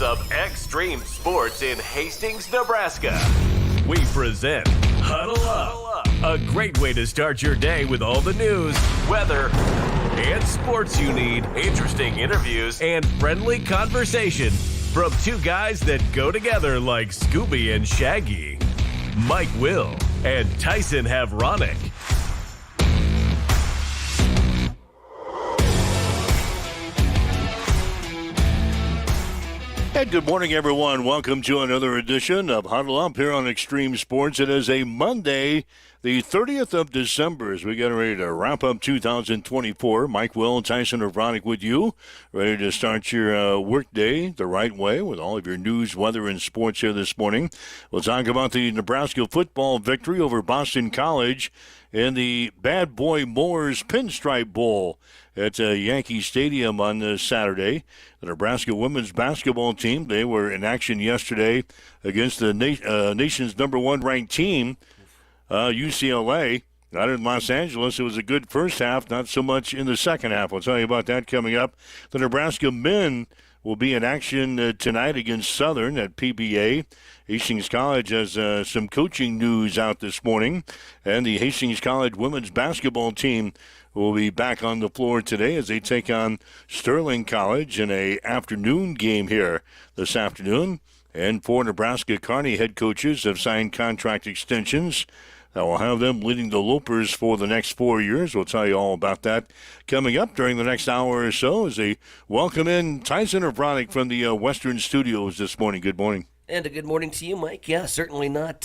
of extreme sports in Hastings, Nebraska. We present Huddle Up, a great way to start your day with all the news, weather, and sports you need, interesting interviews, and friendly conversation from two guys that go together like Scooby and Shaggy. Mike Will and Tyson Havronic. And good morning, everyone. Welcome to another edition of Huddle Up here on Extreme Sports. It is a Monday, the 30th of December, as we get ready to wrap up 2024. Mike Will and Tyson Havronic with you, ready to start your workday the right way with all of your news, weather, and sports here this morning. We'll talk about the Nebraska football victory over Boston College in the Bad Boy Mowers Pinstripe Bowl at Yankee Stadium on Saturday. The Nebraska women's basketball team, they were in action yesterday against the nation's number one ranked team, UCLA. Out in Los Angeles, it was a good first half, not so much in the second half. We'll tell you about that coming up. The Nebraska men will be in action tonight against Southern at PBA. Hastings College has some coaching news out this morning, and the Hastings College women's basketball team will be back on the floor today as they take on Sterling College in an afternoon game here this afternoon. And four Nebraska Kearney head coaches have signed contract extensions that will have them leading the Lopers for the next 4 years. We'll tell you all about that coming up during the next hour or so as they welcome in Tyson Havronic from the Western Studios this morning. Good morning. And a good morning to you, Mike. Yeah, certainly not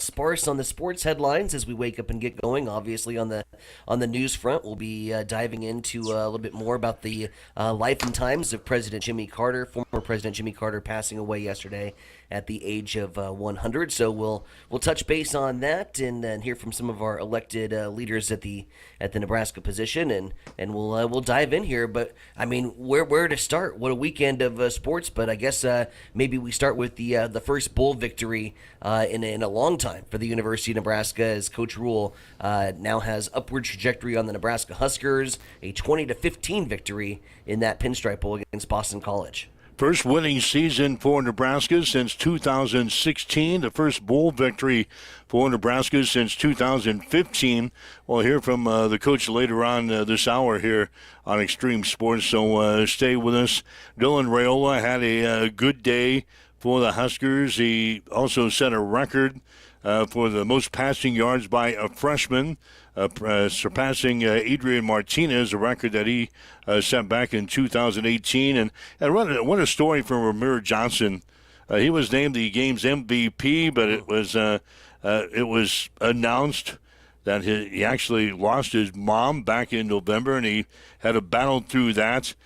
sparse on the sports headlines as we wake up and get going. Obviously, on the news front, we'll be diving into a little bit more about the life and times of President Jimmy Carter, former President Jimmy Carter, passing away yesterday at the age of 100. So we'll touch base on that and hear from some of our elected leaders at the Nebraska position, and we'll dive in here. But I mean, where to start? What a weekend of sports! But I guess maybe we start with the first bowl victory in a long time for the University of Nebraska, as Coach Rule now has upward trajectory on the Nebraska Huskers, a 20-15 victory in that Pinstripe Bowl against Boston College. First winning season for Nebraska since 2016. The first bowl victory for Nebraska since 2015. We'll hear from the coach later on this hour here on Extreme Sports, so stay with us. Dylan Raiola had a good day for the Huskers. He also set a record for the most passing yards by a freshman, surpassing Adrian Martinez, a record that he set back in 2018. And what a story from Ramir Johnson. He was named the game's MVP, but it was announced that he actually lost his mom back in November, and he had to battle through that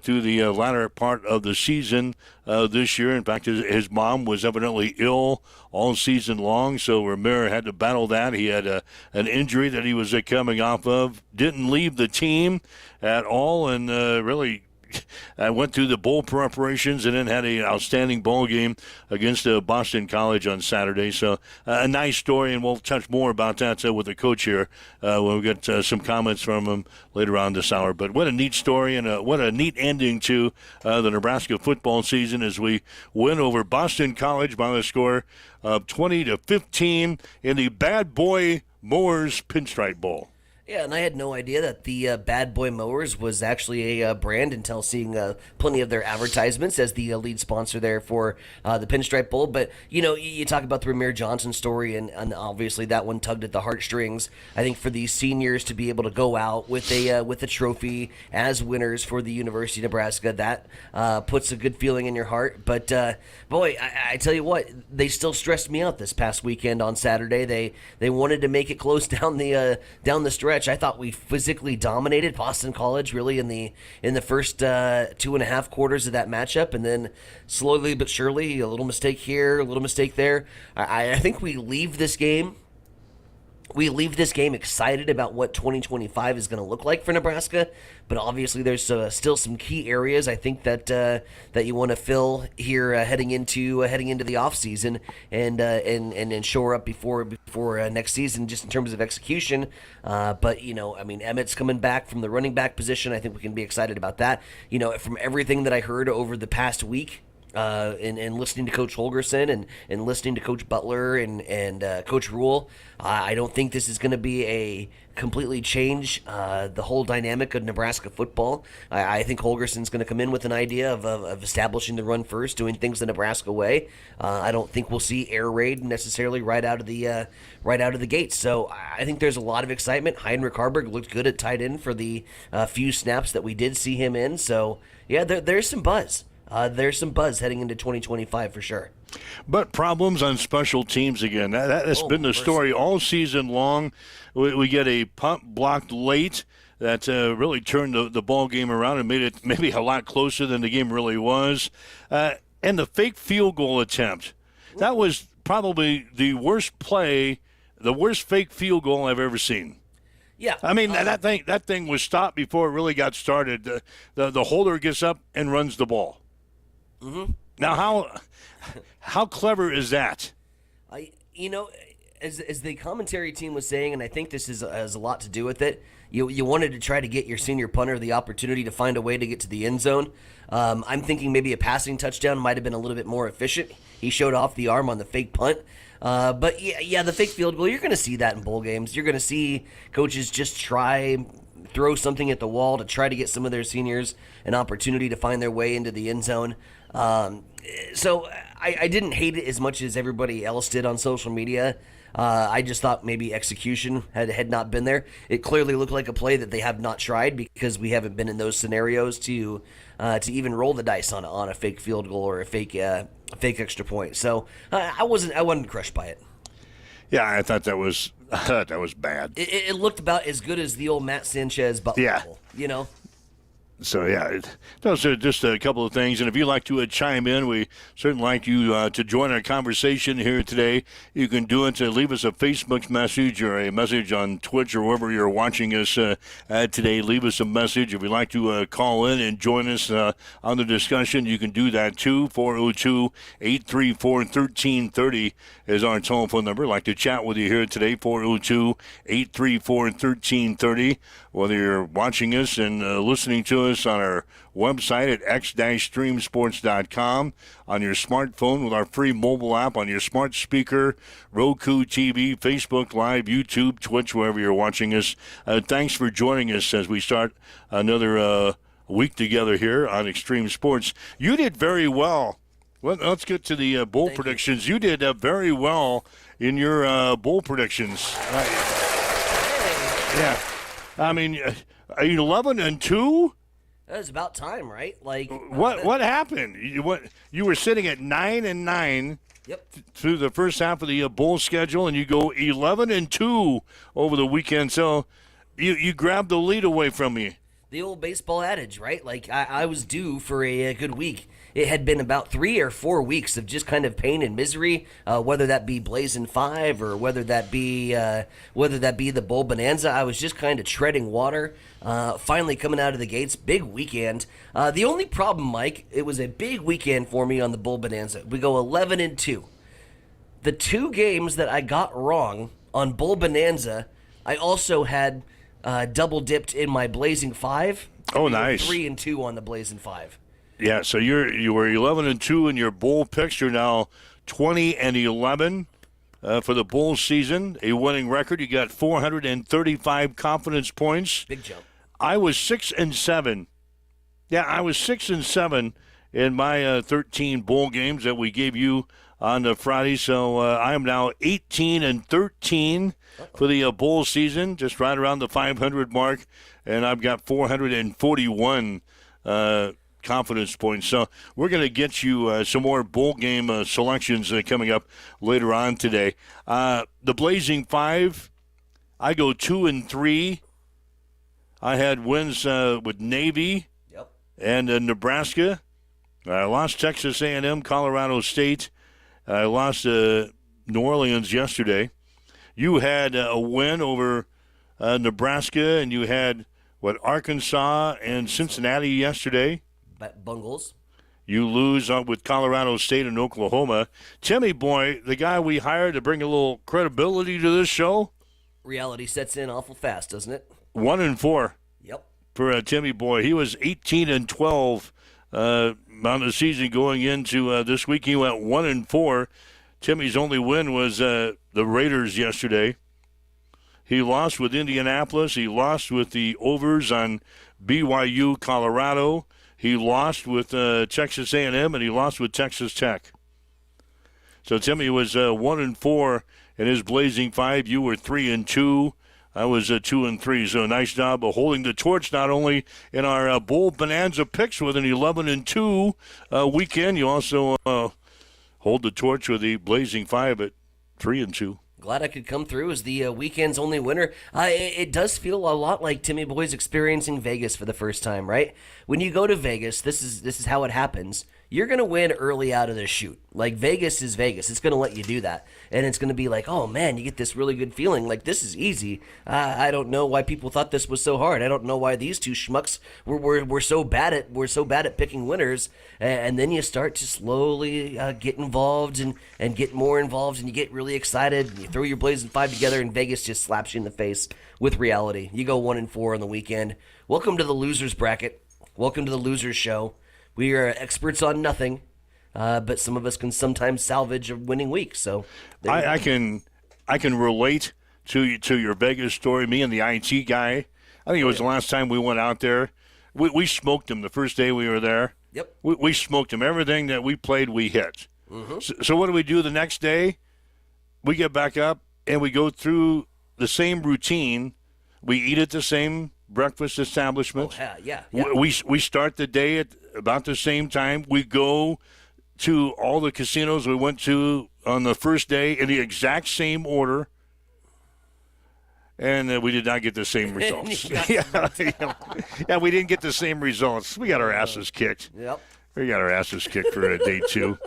through the latter part of the season this year. In fact, his mom was evidently ill all season long, so Ramir had to battle that. He had an injury that he was coming off of, didn't leave the team at all, and really went through the bowl preparations and then had an outstanding bowl game against Boston College on Saturday. So a nice story, and we'll touch more about that with the coach here when we get some comments from him later on this hour. But what a neat story, and what a neat ending to the Nebraska football season as we win over Boston College by the score of 20-15 in the Bad Boy Mowers Pinstripe Bowl. Yeah, and I had no idea that the Bad Boy Mowers was actually a brand until seeing plenty of their advertisements as the lead sponsor there for the Pinstripe Bowl. But, you know, you talk about the Ramir Johnson story, and obviously that one tugged at the heartstrings. I think for these seniors to be able to go out with a trophy as winners for the University of Nebraska, that puts a good feeling in your heart. But, boy, I tell you what, they still stressed me out this past weekend on Saturday. They wanted to make it close down the stretch. I thought we physically dominated Boston College really in the first 2.5 quarters of that matchup, and then slowly but surely, a little mistake here, a little mistake there. I think we leave this game we leave this game excited about what 2025 is going to look like for Nebraska, but obviously there's still some key areas I think that that you want to fill here heading into the offseason and shore up before next season, just in terms of execution. But I mean, Emmett's coming back from the running back position. I think we can be excited about that. From everything that I heard over the past week. And listening to Coach Holgerson and listening to Coach Butler and Coach Rule, I don't think this is going to be a completely change the whole dynamic of Nebraska football. I think Holgerson's going to come in with an idea of establishing the run first, doing things the Nebraska way. I don't think we'll see air raid necessarily right out of the gates. So I think there's a lot of excitement. Heinrich Harburg looked good at tight end for the few snaps that we did see him in. So yeah, there's some buzz. There's some buzz heading into 2025 for sure. But problems on special teams again. That's been the story all season long. We get a punt blocked late that really turned the ball game around and made it maybe a lot closer than the game really was. And the fake field goal attempt. That was probably the worst play, the worst fake field goal I've ever seen. Yeah, I mean that thing was stopped before it really got started. The holder gets up and runs the ball. Mm-hmm. Now, how clever is that? As the commentary team was saying, and I think this has a lot to do with it. You wanted to try to get your senior punter the opportunity to find a way to get to the end zone. I'm thinking maybe a passing touchdown might have been a little bit more efficient. He showed off the arm on the fake punt. But yeah, the fake field goal, you're going to see that in bowl games. You're going to see coaches just throw something at the wall to try to get some of their seniors an opportunity to find their way into the end zone. So I didn't hate it as much as everybody else did on social media. I just thought maybe execution had not been there. It clearly looked like a play that they have not tried because we haven't been in those scenarios to even roll the dice on a fake field goal or a fake extra point. So I wasn't crushed by it. Yeah, I thought that was bad. It looked about as good as the old Matt Sanchez Butler goal, So, yeah, those are just a couple of things. And if you'd like to chime in, we certainly like you to join our conversation here today. You can do it to leave us a Facebook message or a message on Twitch or wherever you're watching us today. Leave us a message. If you'd like to call in and join us on the discussion, you can do that too. 402-834-1330 is our telephone number. I'd like to chat with you here today. 402-834-1330. Whether you're watching us and listening to us on our website at x-streamsports.com, on your smartphone with our free mobile app, on your smart speaker, Roku TV, Facebook Live, YouTube, Twitch, wherever you're watching us. Thanks for joining us as we start another week together here on Extreme Sports. You did very well. Well, let's get to the bowl predictions. You did very well in your bowl predictions. Yeah. I mean, are you 11-2? That was about time, right? Like what happened? You were sitting at 9-9. Yep. Through the first half of the bowl schedule, and you go 11-2 over the weekend. So you grabbed the lead away from me. The old baseball adage, right? Like I was due for a good week. It had been about 3 or 4 weeks of just kind of pain and misery, whether that be Blazing 5 or whether that be the Bowl Bonanza. I was just kind of treading water. Finally coming out of the gates, big weekend. The only problem, Mike, it was a big weekend for me on the Bowl Bonanza. We go 11-2. The 2 games that I got wrong on Bowl Bonanza, I also had double dipped in my Blazing 5. Oh, nice. 3-2 on the Blazing 5. Yeah, so you were 11-2 in your bowl picks. You're now 20-11 for the bowl season. A winning record. You got 435 confidence points. Big jump. I was 6-7. Yeah, I was 6-7 in my 13 bowl games that we gave you on the Friday. So I am now 18-13 for the bowl season, just right around the 500 mark, and I've got 441 confidence points. So we're going to get you some more bowl game selections coming up later on today. The Blazing 5, I go 2-3. I had wins with Navy and Nebraska. I lost Texas A&M, Colorado State. I lost New Orleans yesterday. You had a win over Nebraska, and you had, Arkansas and Cincinnati yesterday. Bungles. You lose with Colorado State and Oklahoma. Timmy Boy, the guy we hired to bring a little credibility to this show. Reality sets in awful fast, doesn't it? 1-4. Yep. For Timmy Boy. He was 18-12 on the season going into this week. He went 1-4. Timmy's only win was the Raiders yesterday. He lost with Indianapolis. He lost with the overs on BYU, Colorado. He lost with Texas A&M, and he lost with Texas Tech. So Timmy was 1-4 in his Blazing Five. You were 3-2. I was 2-3. So nice job of holding the torch, not only in our Bowl Bonanza picks with an 11-2 weekend. You also hold the torch with the Blazing Five at 3-2. Glad I could come through as the weekend's only winner. It does feel a lot like Timmy Boy's experiencing Vegas for the first time, right? When you go to Vegas, this is how it happens. You're going to win early out of the chute. Like, Vegas is Vegas. It's going to let you do that. And it's going to be like, oh, man, you get this really good feeling. Like, this is easy. I don't know why people thought this was so hard. I don't know why these two schmucks were so bad at picking winners. And then you start to slowly get involved and get more involved, and you get really excited. And you throw your Blazing Five together, and Vegas just slaps you in the face with reality. You go 1-4 on the weekend. Welcome to the losers bracket. Welcome to the losers show. We are experts on nothing, but some of us can sometimes salvage a winning week. So I can relate to your Vegas story. Me and the IT guy. I think it was the last time we went out there. We smoked him the first day we were there. Yep. We smoked him. Everything that we played, we hit. Mm-hmm. So what do we do the next day? We get back up and we go through the same routine. We eat at the same breakfast establishment. Oh, yeah. We start the day at about the same time. We go to all the casinos we went to on the first day in the exact same order, and we did not get the same results. Yeah, we didn't get the same results. We got our asses kicked. Yep. We got our asses kicked for day two.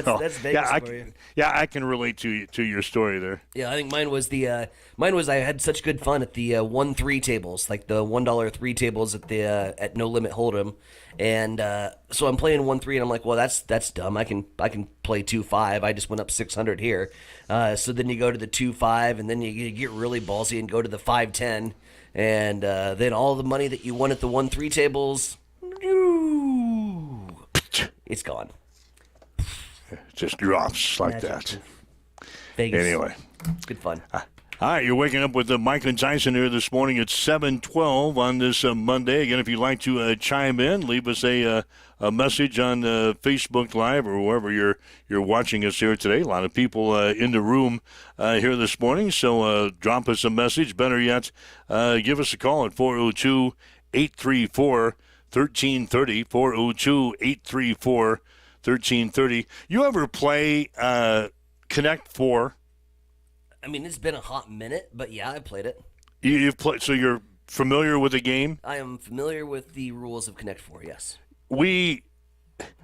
That's Vegas for you. I can relate to your story there. Yeah, I think mine was I had such good fun at the 1-3 tables, like the $1 3 tables at No Limit Hold'em, and so I'm playing 1-3, and I'm like, well, that's dumb. I can play 2-5. I just went up 600 here. So then you go to the 2-5, and then you get really ballsy and go to the 5-10, and then all the money that you won at the 1-3 tables, it's gone. Just drops like that. Vegas. Anyway. It's good fun. All right, you're waking up with Mike and Tyson here this morning at 7:12 on this Monday. Again, if you'd like to chime in, leave us a message on Facebook Live or wherever you're watching us here today. A lot of people in the room here this morning, so drop us a message. Better yet, give us a call at 402-834-1330, 402-834-1330. 1330. You ever play Connect Four? I mean, it's been a hot minute, but yeah, I played it. You've played, so you're familiar with the game? I am familiar with the rules of Connect Four. Yes.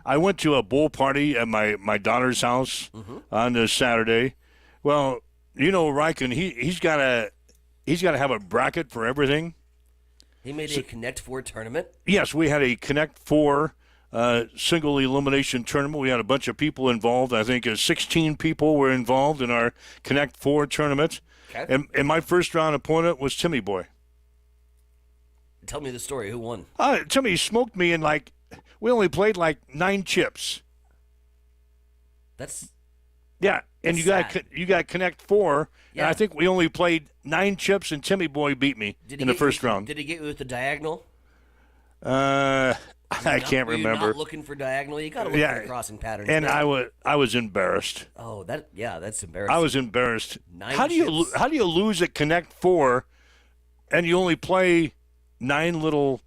I went to a bowl party at my daughter's house on this Saturday. Well, you know, Riken, he's got to have a bracket for everything. He made a Connect Four tournament. Yes, we had a Connect Four single elimination tournament. We had a bunch of people involved. I think 16 people were involved in our Connect Four tournament. Okay. And my first round opponent was Timmy Boy. Tell me the story. Who won? Timmy smoked me in we only played 9 chips. That's and you got Connect Four. Yeah. And I think we only played 9 chips, and Timmy Boy beat me in the first round. Did he get you with the diagonal? I can't remember. You're not looking for diagonal. You got to look for the crossing pattern. And I was embarrassed. Oh, that's embarrassing. I was embarrassed. 9 how do you lose at Connect Four, and you only play 9 little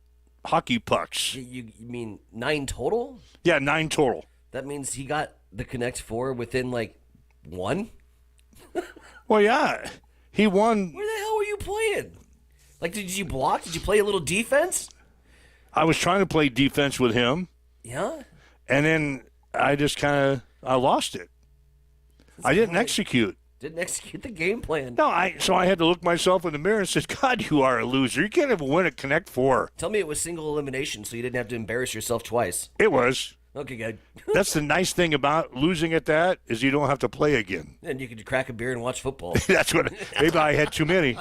hockey pucks? You mean 9 total? Yeah, 9 total. That means he got the Connect Four within 1. Well, yeah, he won. Where the hell were you playing? Did you block? Did you play a little defense? I was trying to play defense with him. Yeah. And then I just I lost it. I didn't execute. Didn't execute the game plan. No, so I had to look myself in the mirror and said, God, you are a loser. You can't even win a Connect Four. Tell me it was single elimination, so you didn't have to embarrass yourself twice. It was. Okay, good. That's the nice thing about losing at that is you don't have to play again. And you could crack a beer and watch football. That's what. Maybe I had too many.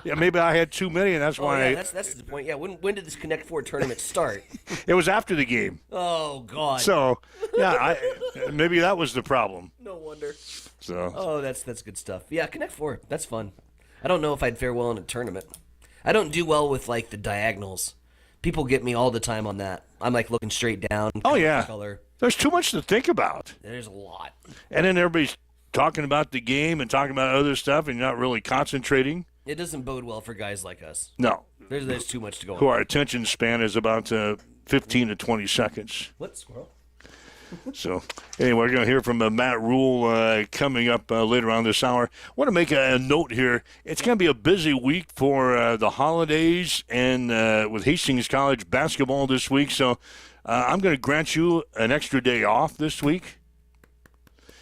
Yeah, maybe I had too many, and that's why. That's the point. Yeah, when did this Connect Four tournament start? It was after the game. Oh God. So, yeah, maybe that was the problem. No wonder. So. Oh, that's good stuff. Yeah, Connect Four. That's fun. I don't know if I'd fare well in a tournament. I don't do well with like the diagonals. People get me all the time on that. I'm like looking straight down. Oh yeah. Color. There's too much to think about. There's a lot. And then everybody's talking about the game and talking about other stuff, and you're not really concentrating. It doesn't bode well for guys like us. No. There's too much to go on. Who our attention span is about 15 to 20 seconds. What, squirrel? So, anyway, we're going to hear from Matt Rule coming up later on this hour. I want to make a note here. It's going to be a busy week for the holidays and with Hastings College basketball this week. So, I'm going to grant you an extra day off this week.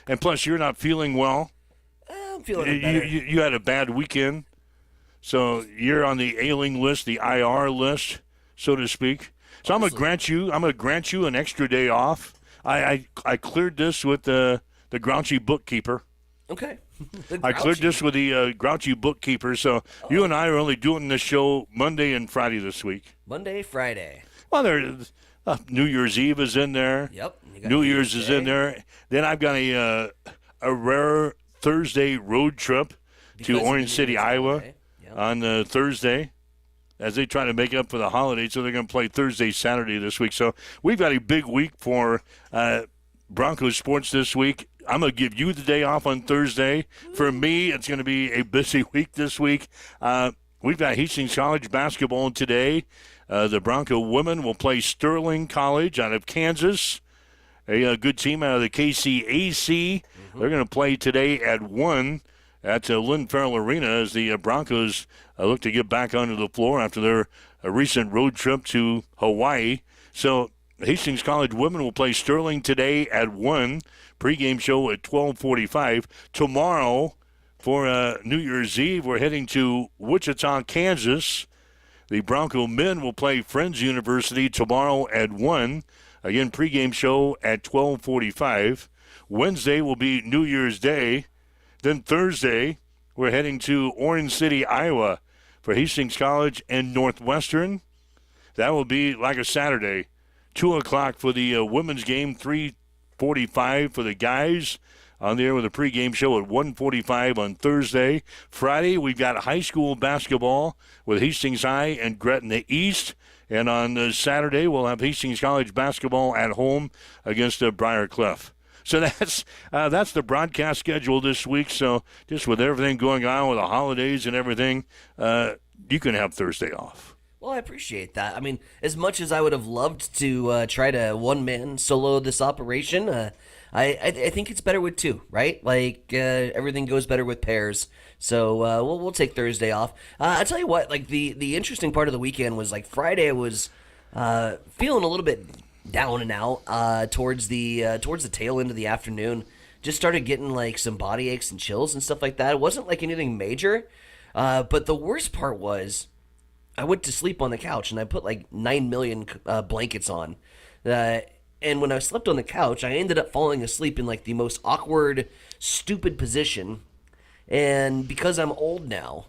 And plus, you're not feeling well. I'm feeling better. You had a bad weekend. So, you're on the ailing list, the IR list, so to speak. So, I'm going to grant you an extra day off. I cleared this with the grouchy bookkeeper. Okay. I cleared this with the grouchy bookkeeper. So you and I are only doing this show Monday and Friday this week. Monday, Friday. Well, New Year's Eve is in there. Yep. New Year's is in there. Then I've got a rare Thursday road trip to Orange City, Iowa on Thursday, as they try to make up for the holidays. So they're going to play Thursday, Saturday this week. So we've got a big week for Broncos sports this week. I'm going to give you the day off on Thursday. For me, it's going to be a busy week this week. We've got Hastings College basketball today. The Bronco women will play Sterling College out of Kansas, a good team out of the KCAC. They're going to play today at 1 at Lynn Farrell Arena as the Broncos look to get back onto the floor after their recent road trip to Hawaii. So Hastings College women will play Sterling today at 1. Pregame show at 12:45. Tomorrow for New Year's Eve, we're heading to Wichita, Kansas. The Bronco men will play Friends University tomorrow at 1. Again, pregame show at 12:45. Wednesday will be New Year's Day. Then Thursday, we're heading to Orange City, Iowa for Hastings College and Northwestern. That will be like a Saturday. 2 o'clock for the women's game, 3:45 for the guys. On there with a pregame show at 1:45 on Thursday. Friday, we've got high school basketball with Hastings High and Gretna East. And on Saturday, we'll have Hastings College basketball at home against Briarcliff. So that's the broadcast schedule this week. So just with everything going on with the holidays and everything, you can have Thursday off. Well, I appreciate that. I mean, as much as I would have loved to try to one-man solo this operation, I think it's better with two, right? Like, everything goes better with pairs. So we'll take Thursday off. I'll tell you what, like, the interesting part of the weekend was, like, Friday I was feeling a little bit down and out towards the tail end of the afternoon. Just started getting, like, some body aches and chills and stuff like that. It wasn't, like, anything major. But the worst part was I went to sleep on the couch, and I put, like, 9 million blankets on. And when I slept on the couch, I ended up falling asleep in, like, the most awkward, stupid position. And because I'm old now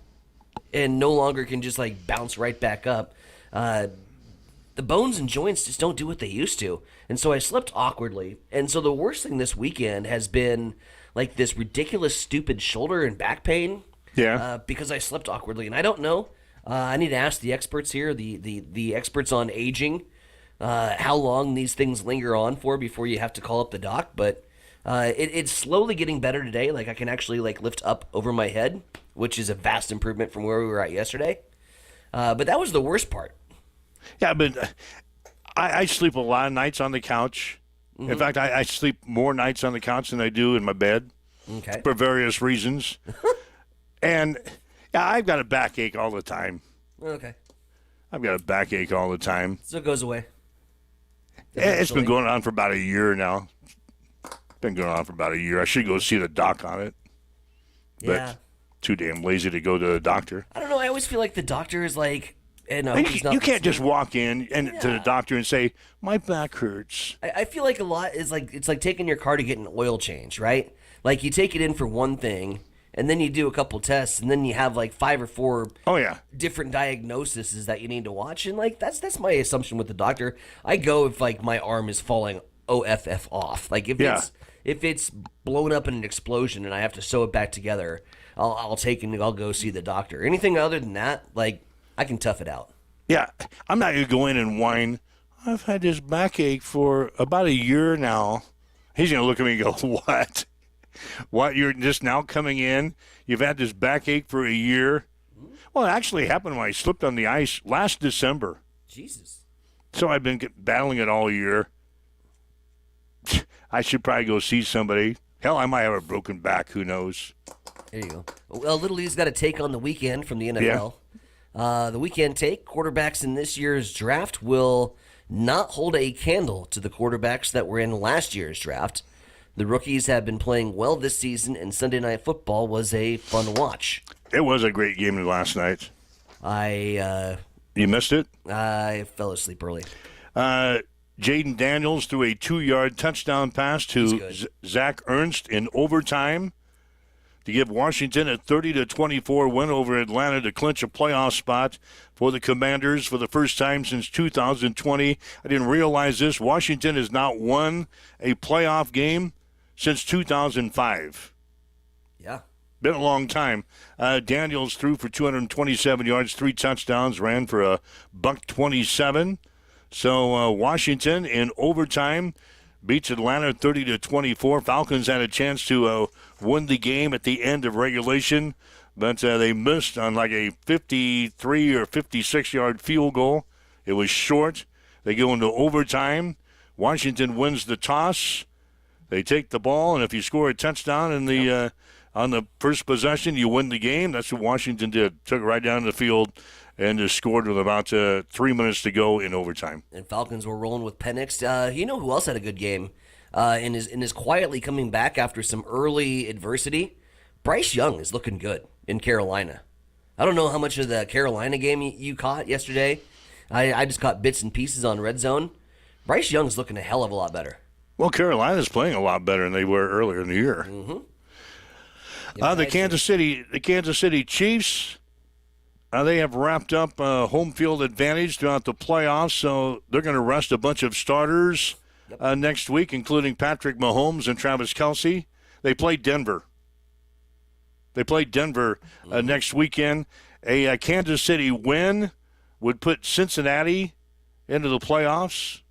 and no longer can just, like, bounce right back up, the bones and joints just don't do what they used to. And so I slept awkwardly. And so the worst thing this weekend has been, like, this ridiculous, stupid shoulder and back pain. Yeah. Because I slept awkwardly. And I don't know. I need to ask the experts here, the experts on aging, how long these things linger on for before you have to call up the doc. But it's slowly getting better today. Like, I can actually, like, lift up over my head, which is a vast improvement from where we were at yesterday. But that was the worst part. Yeah, but I sleep a lot of nights on the couch. In fact, I sleep more nights on the couch than I do in my bed. Okay. For various reasons. And yeah, I've got a backache all the time. Okay. I've got a backache all the time. So it goes away. It's been going on for about a year now. It's been going on for about a year. I should go see the doc on it. Yeah. but too damn lazy to go to the doctor. I don't know. I always feel like the doctor is like, and You can't just walk in and to the doctor and say, my back hurts. I feel like a lot is like it's like taking your car to get an oil change, right? Like you take it in for one thing, and then you do a couple tests, and then you have like 5 or 4 Oh, yeah. different diagnoses that you need to watch, and like that's my assumption with the doctor. I go if like my arm is falling off, like if it's blown up in an explosion and I have to sew it back together, I'll go see the doctor. Anything other than that, like I can tough it out. Yeah, I'm not going to go in and whine. I've had this backache for about a year now. He's going to look at me and go, what? What, you're just now coming in? You've had this backache for a year? Well, it actually happened when I slipped on the ice last December. Jesus. So I've been battling it all year. I should probably go see somebody. Hell, I might have a broken back. Who knows? There you go. Well, Little League's got a take on the weekend from the NFL. The weekend take, quarterbacks in this year's draft will not hold a candle to the quarterbacks that were in last year's draft. The rookies have been playing well this season, and Sunday Night Football was a fun watch. It was a great game last night. You missed it? I fell asleep early. Jaden Daniels threw a 2-yard touchdown pass to Zach Ernst in overtime to give Washington a 30-24 win over Atlanta to clinch a playoff spot for the Commanders for the first time since 2020. I didn't realize this. Washington has not won a playoff game since 2005. Yeah. Been a long time. Daniels threw for 227 yards, 3 touchdowns, ran for a $127. So Washington in overtime beats Atlanta 30-24. Falcons had a chance to win the game at the end of regulation, but they missed on like a 53 or 56-yard field goal. It was short. They go into overtime. Washington wins the toss. They take the ball, and if you score a touchdown in the on the first possession, you win the game. That's what Washington did. Took it right down the field and just scored with about 3 minutes to go in overtime. And Falcons were rolling with Penix. You know who else had a good game and is quietly coming back after some early adversity? Bryce Young is looking good in Carolina. I don't know how much of the Carolina game you caught yesterday. I just caught bits and pieces on Red Zone. Bryce Young's looking a hell of a lot better. Well, Carolina's playing a lot better than they were earlier in the year. Mm-hmm. The Kansas City Chiefs. They have wrapped up home field advantage throughout the playoffs, so they're going to rest a bunch of starters next week, including Patrick Mahomes and Travis Kelce. They play Denver. Next weekend. A Kansas City win would put Cincinnati into the playoffs.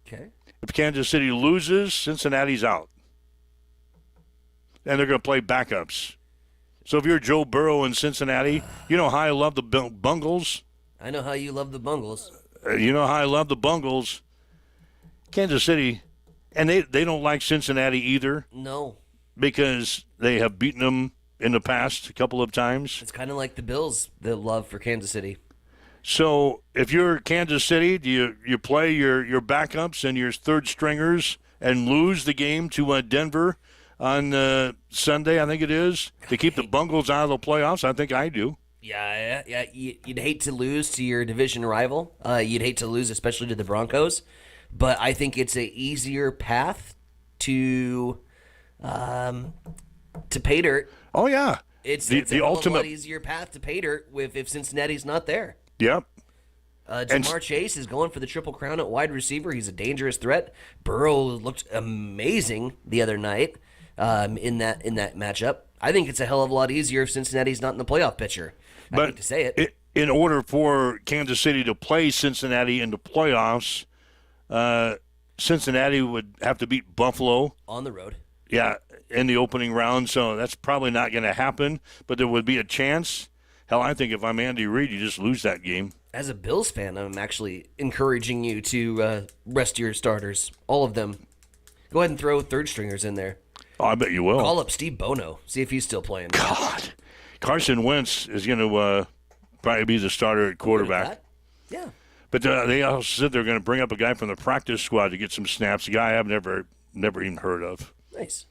Okay. If Kansas City loses, Cincinnati's out. And they're going to play backups. So if you're Joe Burrow in Cincinnati, you know how I love the Bungles. I know how you love the Bungles. You know how I love the Bungles. Kansas City, and they don't like Cincinnati either. No. Because they have beaten them in the past a couple of times. It's kind of like the Bills' the love for Kansas City. So if you're Kansas City, do you play your backups and your third stringers and lose the game to Denver on Sunday, I think it is, to keep the Bungles out of the playoffs? I think I do. Yeah. You'd hate to lose to your division rival. You'd hate to lose, especially to the Broncos. But I think it's an easier path to pay dirt. Oh yeah, it's the a ultimate lot easier path to pay dirt if Cincinnati's not there. Yep. Jamar Chase is going for the Triple Crown at wide receiver. He's a dangerous threat. Burrow looked amazing the other night in that matchup. I think it's a hell of a lot easier if Cincinnati's not in the playoff picture. I hate to say it. In order for Kansas City to play Cincinnati in the playoffs, Cincinnati would have to beat Buffalo on the road. Yeah, in the opening round, so that's probably not going to happen, but there would be a chance. Hell, I think if I'm Andy Reid, you just lose that game. As a Bills fan, I'm actually encouraging you to rest your starters, all of them. Go ahead and throw third stringers in there. Oh, I bet you will. Call up Steve Bono, see if he's still playing. God. Carson Wentz is going to probably be the starter at quarterback. Yeah. But they also said they're going to bring up a guy from the practice squad to get some snaps, a guy I've never even heard of. Nice.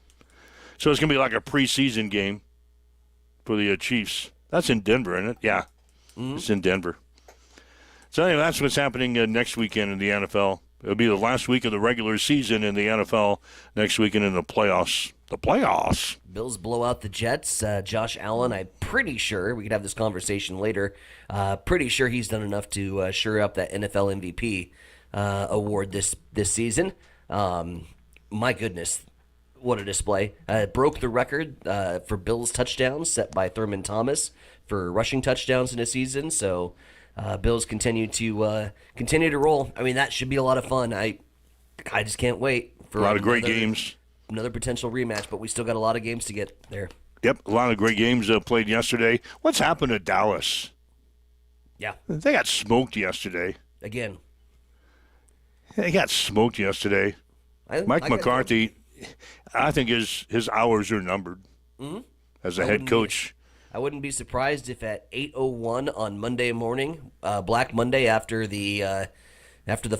So it's going to be like a preseason game for the Chiefs. That's in Denver, isn't it? Yeah, It's in Denver. So anyway, that's what's happening next weekend in the NFL. It'll be the last week of the regular season in the NFL next weekend in the playoffs. The playoffs. Bills blow out the Jets. Josh Allen, I'm pretty sure, we could have this conversation later, pretty sure he's done enough to sure up that NFL MVP award this season. My goodness, what a display. Broke the record for Bills touchdowns set by Thurman Thomas for rushing touchdowns in a season. So Bills continue to roll. I mean, that should be a lot of fun. I just can't wait for A lot of great games. Another potential rematch, but we still got a lot of games to get there. Yep, a lot of great games played yesterday. What's happened to Dallas? Yeah. They got smoked yesterday. Again. They got smoked yesterday. Mike McCarthy, I think his hours are numbered as a head coach. I wouldn't be surprised if at 8:01 on Monday morning, Black Monday after the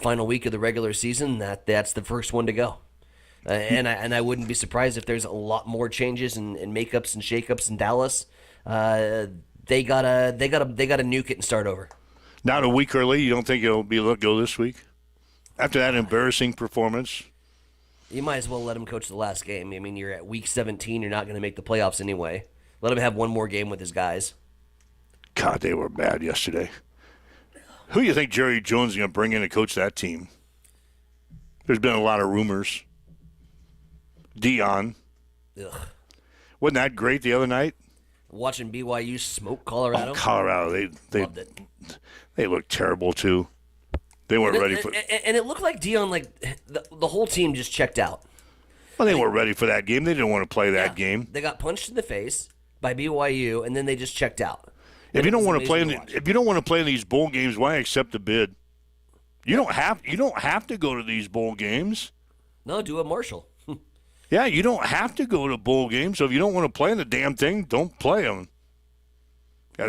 final week of the regular season, that's the first one to go. And I wouldn't be surprised if there's a lot more changes and makeups and shakeups in Dallas. They gotta nuke it and start over. Not a week early. You don't think it'll be let go this week after that embarrassing performance? You might as well let him coach the last game. I mean, you're at week 17. You're not going to make the playoffs anyway. Let him have one more game with his guys. God, they were bad yesterday. Who do you think Jerry Jones is going to bring in to coach that team? There's been a lot of rumors. Dion. Ugh. Wasn't that great the other night? Watching BYU smoke Colorado. Oh, Colorado, they looked terrible too. They weren't ready for. And it looked like Dion, like the whole team just checked out. Well, they weren't ready for that game. They didn't want to play that game. They got punched in the face by BYU, and then they just checked out. If you don't want to play, if you don't want to play in these bowl games, why accept the bid? You don't have to go to these bowl games. No, do a Marshall. Yeah, you don't have to go to bowl games. So if you don't want to play in the damn thing, don't play them. Yeah,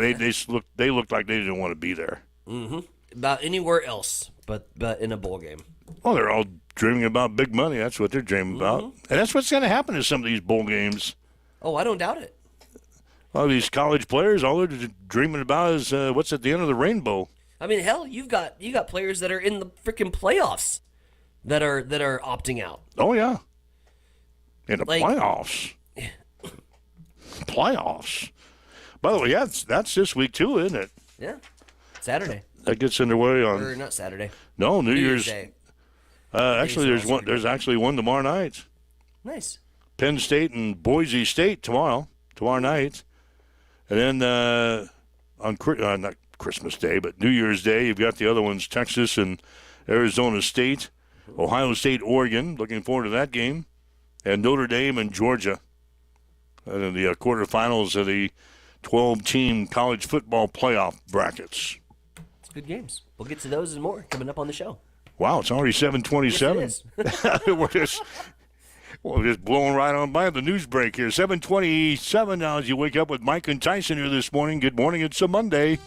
they looked like they didn't want to be there. Mm-hmm. About anywhere else, but in a bowl game. Well, they're all dreaming about big money. That's what they're dreaming about, and that's what's going to happen in some of these bowl games. Oh, I don't doubt it. All these college players, all they're dreaming about is what's at the end of the rainbow. I mean, hell, you got players that are in the freaking playoffs that are opting out. Oh yeah, in the playoffs. Playoffs. By the way, yeah, that's this week too, isn't it? Yeah, Saturday. That gets underway on. Or not Saturday. No, New Year's Day. Actually, there's one. There's actually one tomorrow night. Nice. Penn State and Boise State tomorrow night, and then on not Christmas Day, but New Year's Day, you've got the other ones: Texas and Arizona State, Ohio State, Oregon. Looking forward to that game, and Notre Dame and Georgia. And in the quarterfinals of the 12-team college football playoff brackets. It's good games. We'll get to those and more coming up on the show. Wow, it's already 7:27. Yes, We're just blowing right on by the news break here. 7:27 now as you wake up with Mike and Tyson here this morning. Good morning. It's a Monday.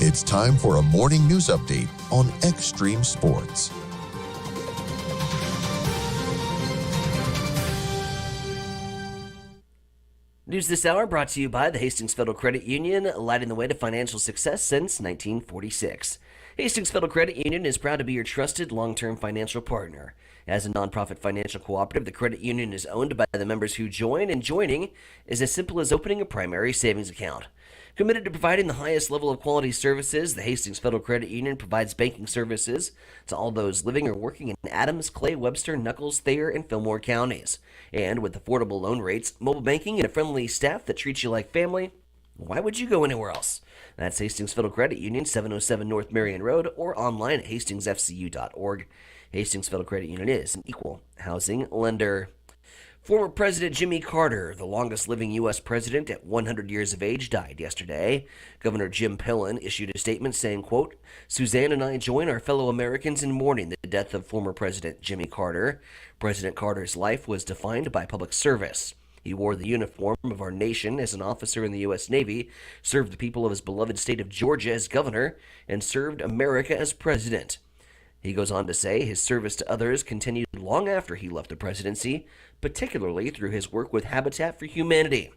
It's time for a morning news update on Extreme Sports. News this hour brought to you by the Hastings Federal Credit Union, lighting the way to financial success since 1946. Hastings Federal Credit Union is proud to be your trusted long-term financial partner. As a nonprofit financial cooperative, the credit union is owned by the members who join, and joining is as simple as opening a primary savings account. Committed to providing the highest level of quality services, the Hastings Federal Credit Union provides banking services to all those living or working in Adams, Clay, Webster, Nuckolls, Thayer, and Fillmore counties. And with affordable loan rates, mobile banking, and a friendly staff that treats you like family, why would you go anywhere else? That's Hastings Federal Credit Union, 707 North Marion Road, or online at hastingsfcu.org. Hastings Federal Credit Union is an equal housing lender. Former President Jimmy Carter, the longest-living U.S. president at 100 years of age, died yesterday. Governor Jim Pillen issued a statement saying, quote, "Suzanne and I join our fellow Americans in mourning the death of former President Jimmy Carter. President Carter's life was defined by public service. He wore the uniform of our nation as an officer in the U.S. Navy, served the people of his beloved state of Georgia as governor, and served America as president. He goes on to say his service to others continued long after he left the presidency, particularly through his work with Habitat for Humanity.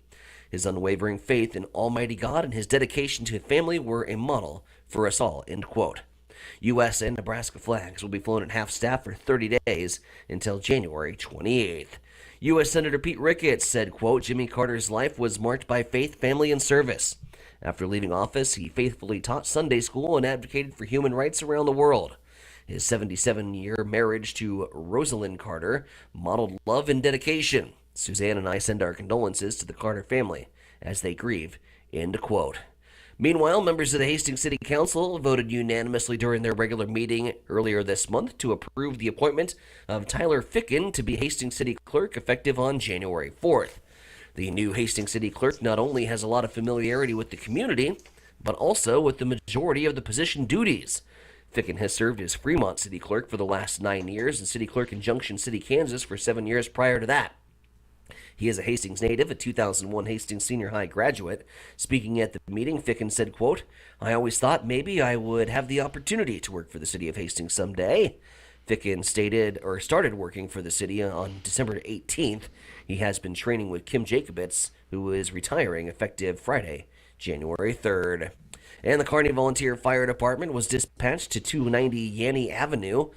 His unwavering faith in Almighty God and his dedication to family were a model for us all, end quote. U.S. and Nebraska flags will be flown at half-staff for 30 days until January 28th. U.S. Senator Pete Ricketts said, quote, Jimmy Carter's life was marked by faith, family, and service. After leaving office, he faithfully taught Sunday school and advocated for human rights around the world. His 77-year marriage to Rosalind Carter modeled love and dedication. Suzanne and I send our condolences to the Carter family as they grieve, end quote. Meanwhile, members of the Hastings City Council voted unanimously during their regular meeting earlier this month to approve the appointment of Tyler Ficken to be Hastings City Clerk effective on January 4th. The new Hastings City Clerk not only has a lot of familiarity with the community, but also with the majority of the position duties. Ficken has served as Fremont City Clerk for the last 9 years and City Clerk in Junction City, Kansas for 7 years prior to that. He is a Hastings native, a 2001 Hastings Senior High graduate. Speaking at the meeting, Ficken said, quote, I always thought maybe I would have the opportunity to work for the city of Hastings someday. Ficken started working for the city on December 18th. He has been training with Kim Jacobitz, who is retiring effective Friday, January 3rd. And the Kearney Volunteer Fire Department was dispatched to 290 Yanni Avenue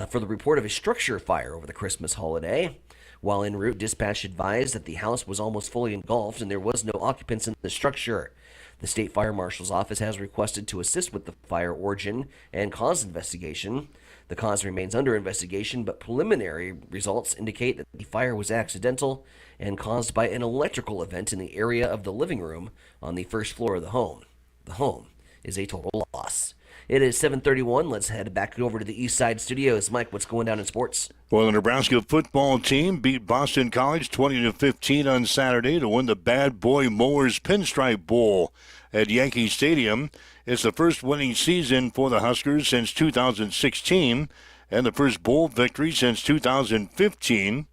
for the report of a structure fire over the Christmas holiday. While en route, dispatch advised that the house was almost fully engulfed and there was no occupants in the structure. The State Fire Marshal's office has requested to assist with the fire origin and cause investigation. The cause remains under investigation, but preliminary results indicate that the fire was accidental and caused by an electrical event in the area of the living room on the first floor of the home. The home is a total loss. It is 7:31. Let's head back over to the East Side Studios. Mike, what's going down in sports? Well, the Nebraska football team beat Boston College 20-15 on Saturday to win the Bad Boy Mowers Pinstripe Bowl at Yankee Stadium. It's the first winning season for the Huskers since 2016 and the first bowl victory since 2015.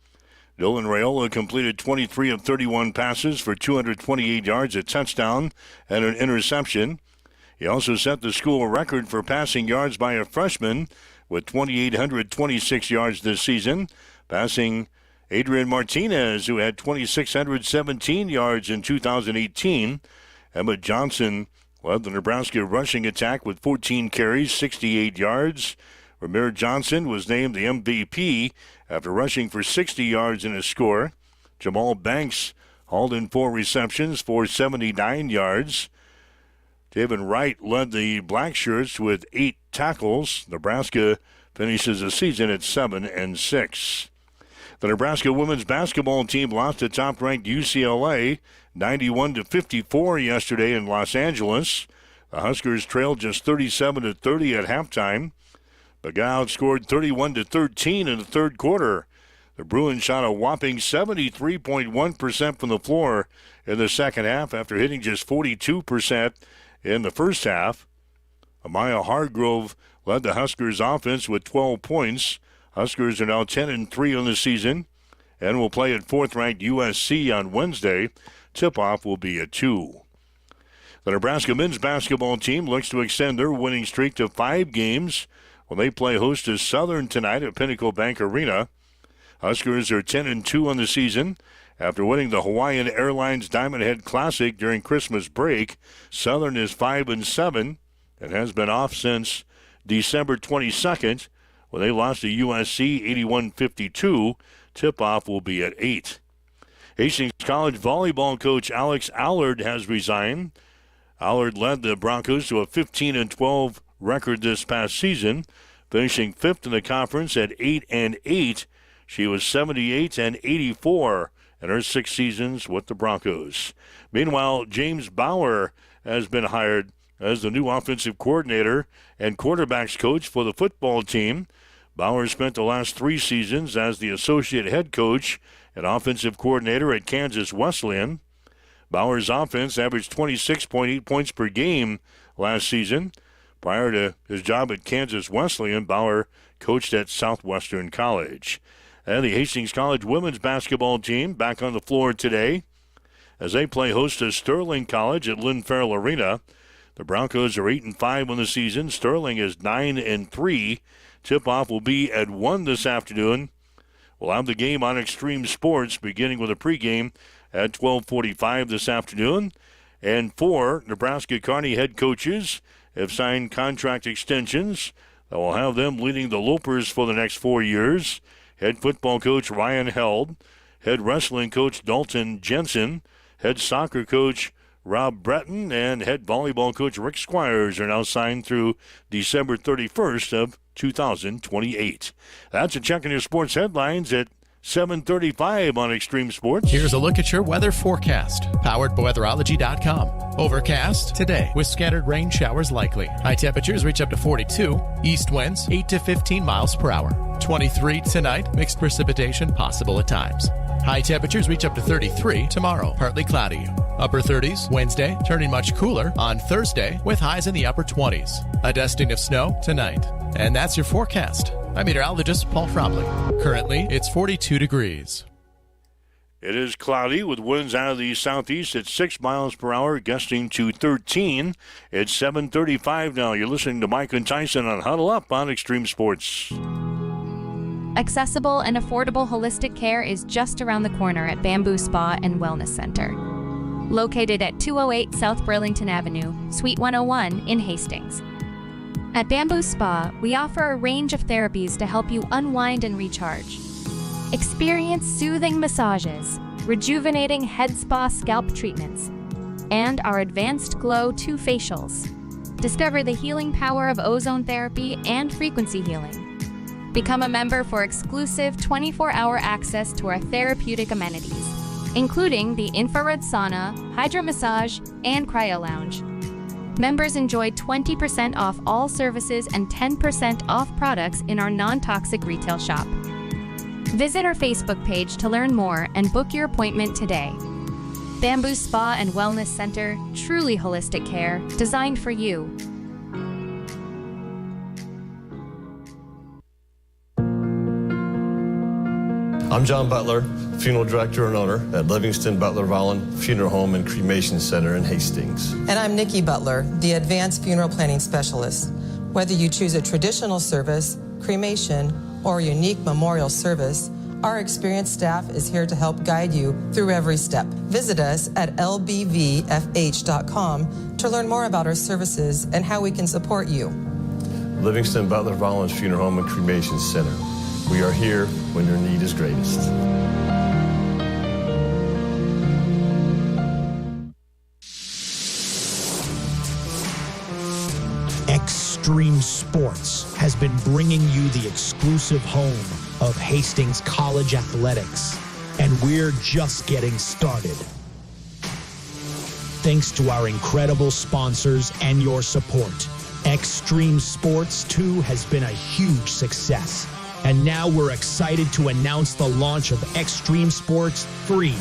Nolan Raiola completed 23 of 31 passes for 228 yards, a touchdown, and an interception. He also set the school record for passing yards by a freshman with 2,826 yards this season, passing Adrian Martinez, who had 2,617 yards in 2018. Emmett Johnson led the Nebraska rushing attack with 14 carries, 68 yards. Ramir Johnson was named the MVP after rushing for 60 yards in a score. Jamal Banks hauled in 4 receptions for 79 yards. David Wright led the Black Shirts with 8 tackles. Nebraska finishes the season at 7-6. The Nebraska women's basketball team lost to top-ranked UCLA 91-54 yesterday in Los Angeles. The Huskers trailed just 37-30 at halftime, but got outscored 31-13 in the third quarter. The Bruins shot a whopping 73.1% from the floor in the second half after hitting just 42% in the first half. Amaya Hargrove led the Huskers offense with 12 points. Huskers are now 10-3 on the season and will play at 4th-ranked USC on Wednesday. Tip-off will be at 2. The Nebraska men's basketball team looks to extend their winning streak to 5 games when they play host to Southern tonight at Pinnacle Bank Arena. Huskers are 10-2 on the season. After winning the Hawaiian Airlines Diamond Head Classic during Christmas break, Southern is 5-7 and has been off since December 22nd when they lost to USC 81-52. Tip-off will be at 8. Hastings College volleyball coach Alex Allard has resigned. Allard led the Broncos to a 15-12 record this past season, finishing 5th in the conference at 8-8. She was 78-84 in her 6 seasons with the Broncos. Meanwhile, James Bauer has been hired as the new offensive coordinator and quarterbacks coach for the football team. Bauer spent the last 3 seasons as the associate head coach and offensive coordinator at Kansas Wesleyan. Bauer's offense averaged 26.8 points per game last season. Prior to his job at Kansas Wesleyan, Bauer coached at Southwestern College. And the Hastings College women's basketball team back on the floor today as they play host to Sterling College at Lynn Farrell Arena. The Broncos are 8-5 on the season. Sterling is 9-3. Tip-off will be at 1 this afternoon. We'll have the game on Extreme Sports, beginning with a pregame at 12:45 this afternoon. And 4 Nebraska Kearney head coaches have signed contract extensions that will have them leading the Lopers for the next 4 years. Head football coach Ryan Held, head wrestling coach Dalton Jensen, head soccer coach Rob Breton, and head volleyball coach Rick Squires are now signed through December 31st of 2028. That's a check on your sports headlines at 7:35 on Extreme Sports. Here's a look at your weather forecast, powered by weatherology.com. Overcast today with scattered rain showers likely. High temperatures reach up to 42. East winds 8 to 15 miles per hour. 23 tonight, mixed precipitation possible at times. High temperatures reach up to 33 tomorrow, partly cloudy. Upper 30s Wednesday, turning much cooler on Thursday with highs in the upper 20s. A dusting of snow tonight. And that's your forecast. I'm meteorologist Paul Frobley. Currently, it's 42 degrees. It is cloudy with winds out of the southeast at 6 miles per hour, gusting to 13. It's 7:35 now. You're listening to Mike and Tyson on Huddle Up on Extreme Sports. Accessible and affordable holistic care is just around the corner at Bamboo Spa and Wellness Center. Located at 208 South Burlington Avenue, Suite 101 in Hastings. At Bamboo Spa, we offer a range of therapies to help you unwind and recharge. Experience soothing massages, rejuvenating head spa scalp treatments, and our Advanced Glow 2 facials. Discover the healing power of ozone therapy and frequency healing. Become a member for exclusive 24-hour access to our therapeutic amenities, including the infrared sauna, hydro massage, and cryo lounge. Members enjoy 20% off all services and 10% off products in our non-toxic retail shop. Visit our Facebook page to learn more and book your appointment today. Bamboo Spa and Wellness Center, truly holistic care, designed for you. I'm John Butler, funeral director and owner at Livingston Butler Volland Funeral Home and Cremation Center in Hastings. And I'm Nikki Butler, the advanced funeral planning specialist. Whether you choose a traditional service, cremation, or a unique memorial service, our experienced staff is here to help guide you through every step. Visit us at lbvfh.com to learn more about our services and how we can support you. Livingston Butler Volland Funeral Home and Cremation Center. We are here when your need is greatest. Extreme Sports has been bringing you the exclusive home of Hastings College Athletics, and we're just getting started. Thanks to our incredible sponsors and your support, Extreme Sports 2 has been a huge success. And now we're excited to announce the launch of Extreme Sports 3.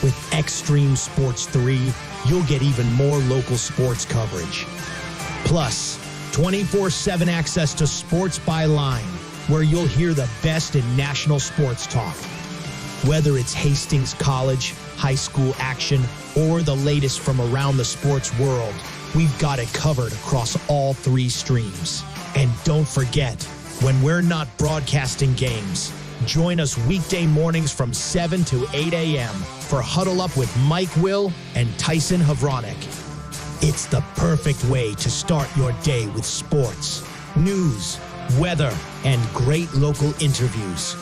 With Extreme Sports 3, you'll get even more local sports coverage. Plus, 24/7 access to Sports by Line, where you'll hear the best in national sports talk. Whether it's Hastings College, high school action, or the latest from around the sports world, we've got it covered across all 3 streams. And don't forget, when we're not broadcasting games, join us weekday mornings from 7 to 8 a.m. for Huddle Up with Mike Will and Tyson Havronik. It's the perfect way to start your day with sports, news, weather, and great local interviews.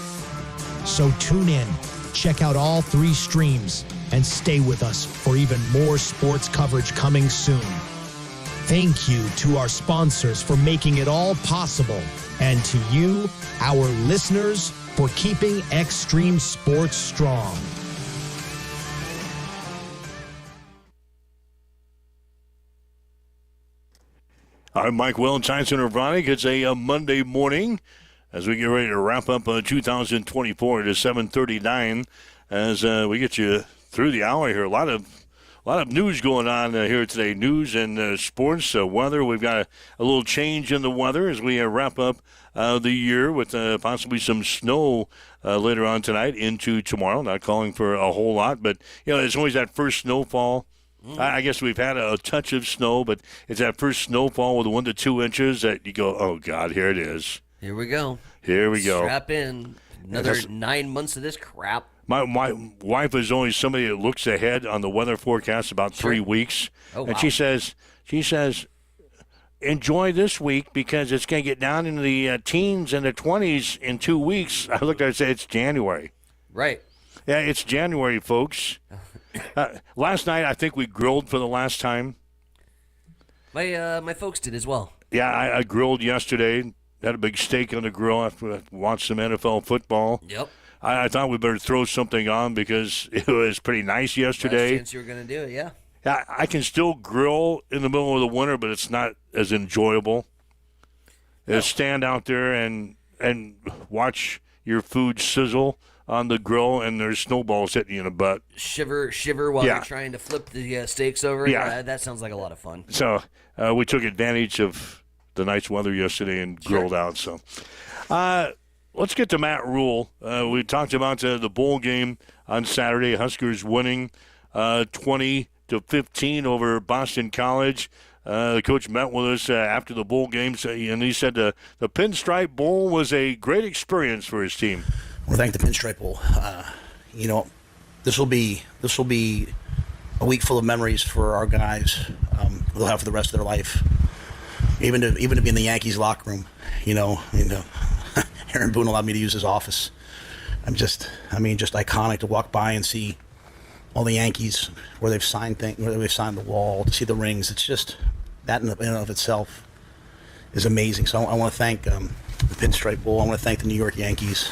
So tune in, check out all 3 streams, and stay with us for even more sports coverage coming soon. Thank you to our sponsors for making it all possible, and to you, our listeners, for keeping Extreme Sports strong. I'm Mike Will, Tyson Havronik. It's a Monday morning as we get ready to wrap up 2024 to 7:39 as we get you through the hour here. A lot of news going on here today. News and sports, weather. We've got a little change in the weather as we wrap up the year with possibly some snow later on tonight into tomorrow. Not calling for a whole lot, but you know, there's always that first snowfall I guess we've had a touch of snow, but it's that first snowfall with 1 to 2 inches that you go, oh, God, here it is. Here we go. Here we go. Strap in. Another 9 months of this crap. My wife is only somebody that looks ahead on the weather forecast about 3 weeks. Oh, and wow. she says, enjoy this week because it's going to get down into the teens and the 20s in 2 weeks. I looked at her and said, it's January. Right. Yeah, it's January, folks. Last night, I think we grilled for the last time. My folks did as well. Yeah, I grilled yesterday. Had a big steak on the grill after I watched some NFL football. Yep. I thought we better throw something on because it was pretty nice yesterday. Last chance you were going to do it, yeah. I can still grill in the middle of the winter, but it's not as enjoyable. No. Stand out there and watch your food sizzle on the grill, and there's snowballs hitting you in the butt. Shiver while you're trying to flip the steaks over. Yeah. That sounds like a lot of fun. So we took advantage of the nice weather yesterday and grilled out. So let's get to Matt Rule. We talked about the bowl game on Saturday. Huskers winning 20-15 over Boston College. The coach met with us after the bowl game, and he said the Pinstripe Bowl was a great experience for his team. I want to thank the Pinstripe Bowl. This will be a week full of memories for our guys. They'll have for the rest of their life. Even to be in the Yankees locker room, Aaron Boone allowed me to use his office. Just iconic to walk by and see all the Yankees where they've signed the wall, to see the rings. It's just that in and of itself is amazing. So I want to thank the Pinstripe Bowl. I want to thank the New York Yankees.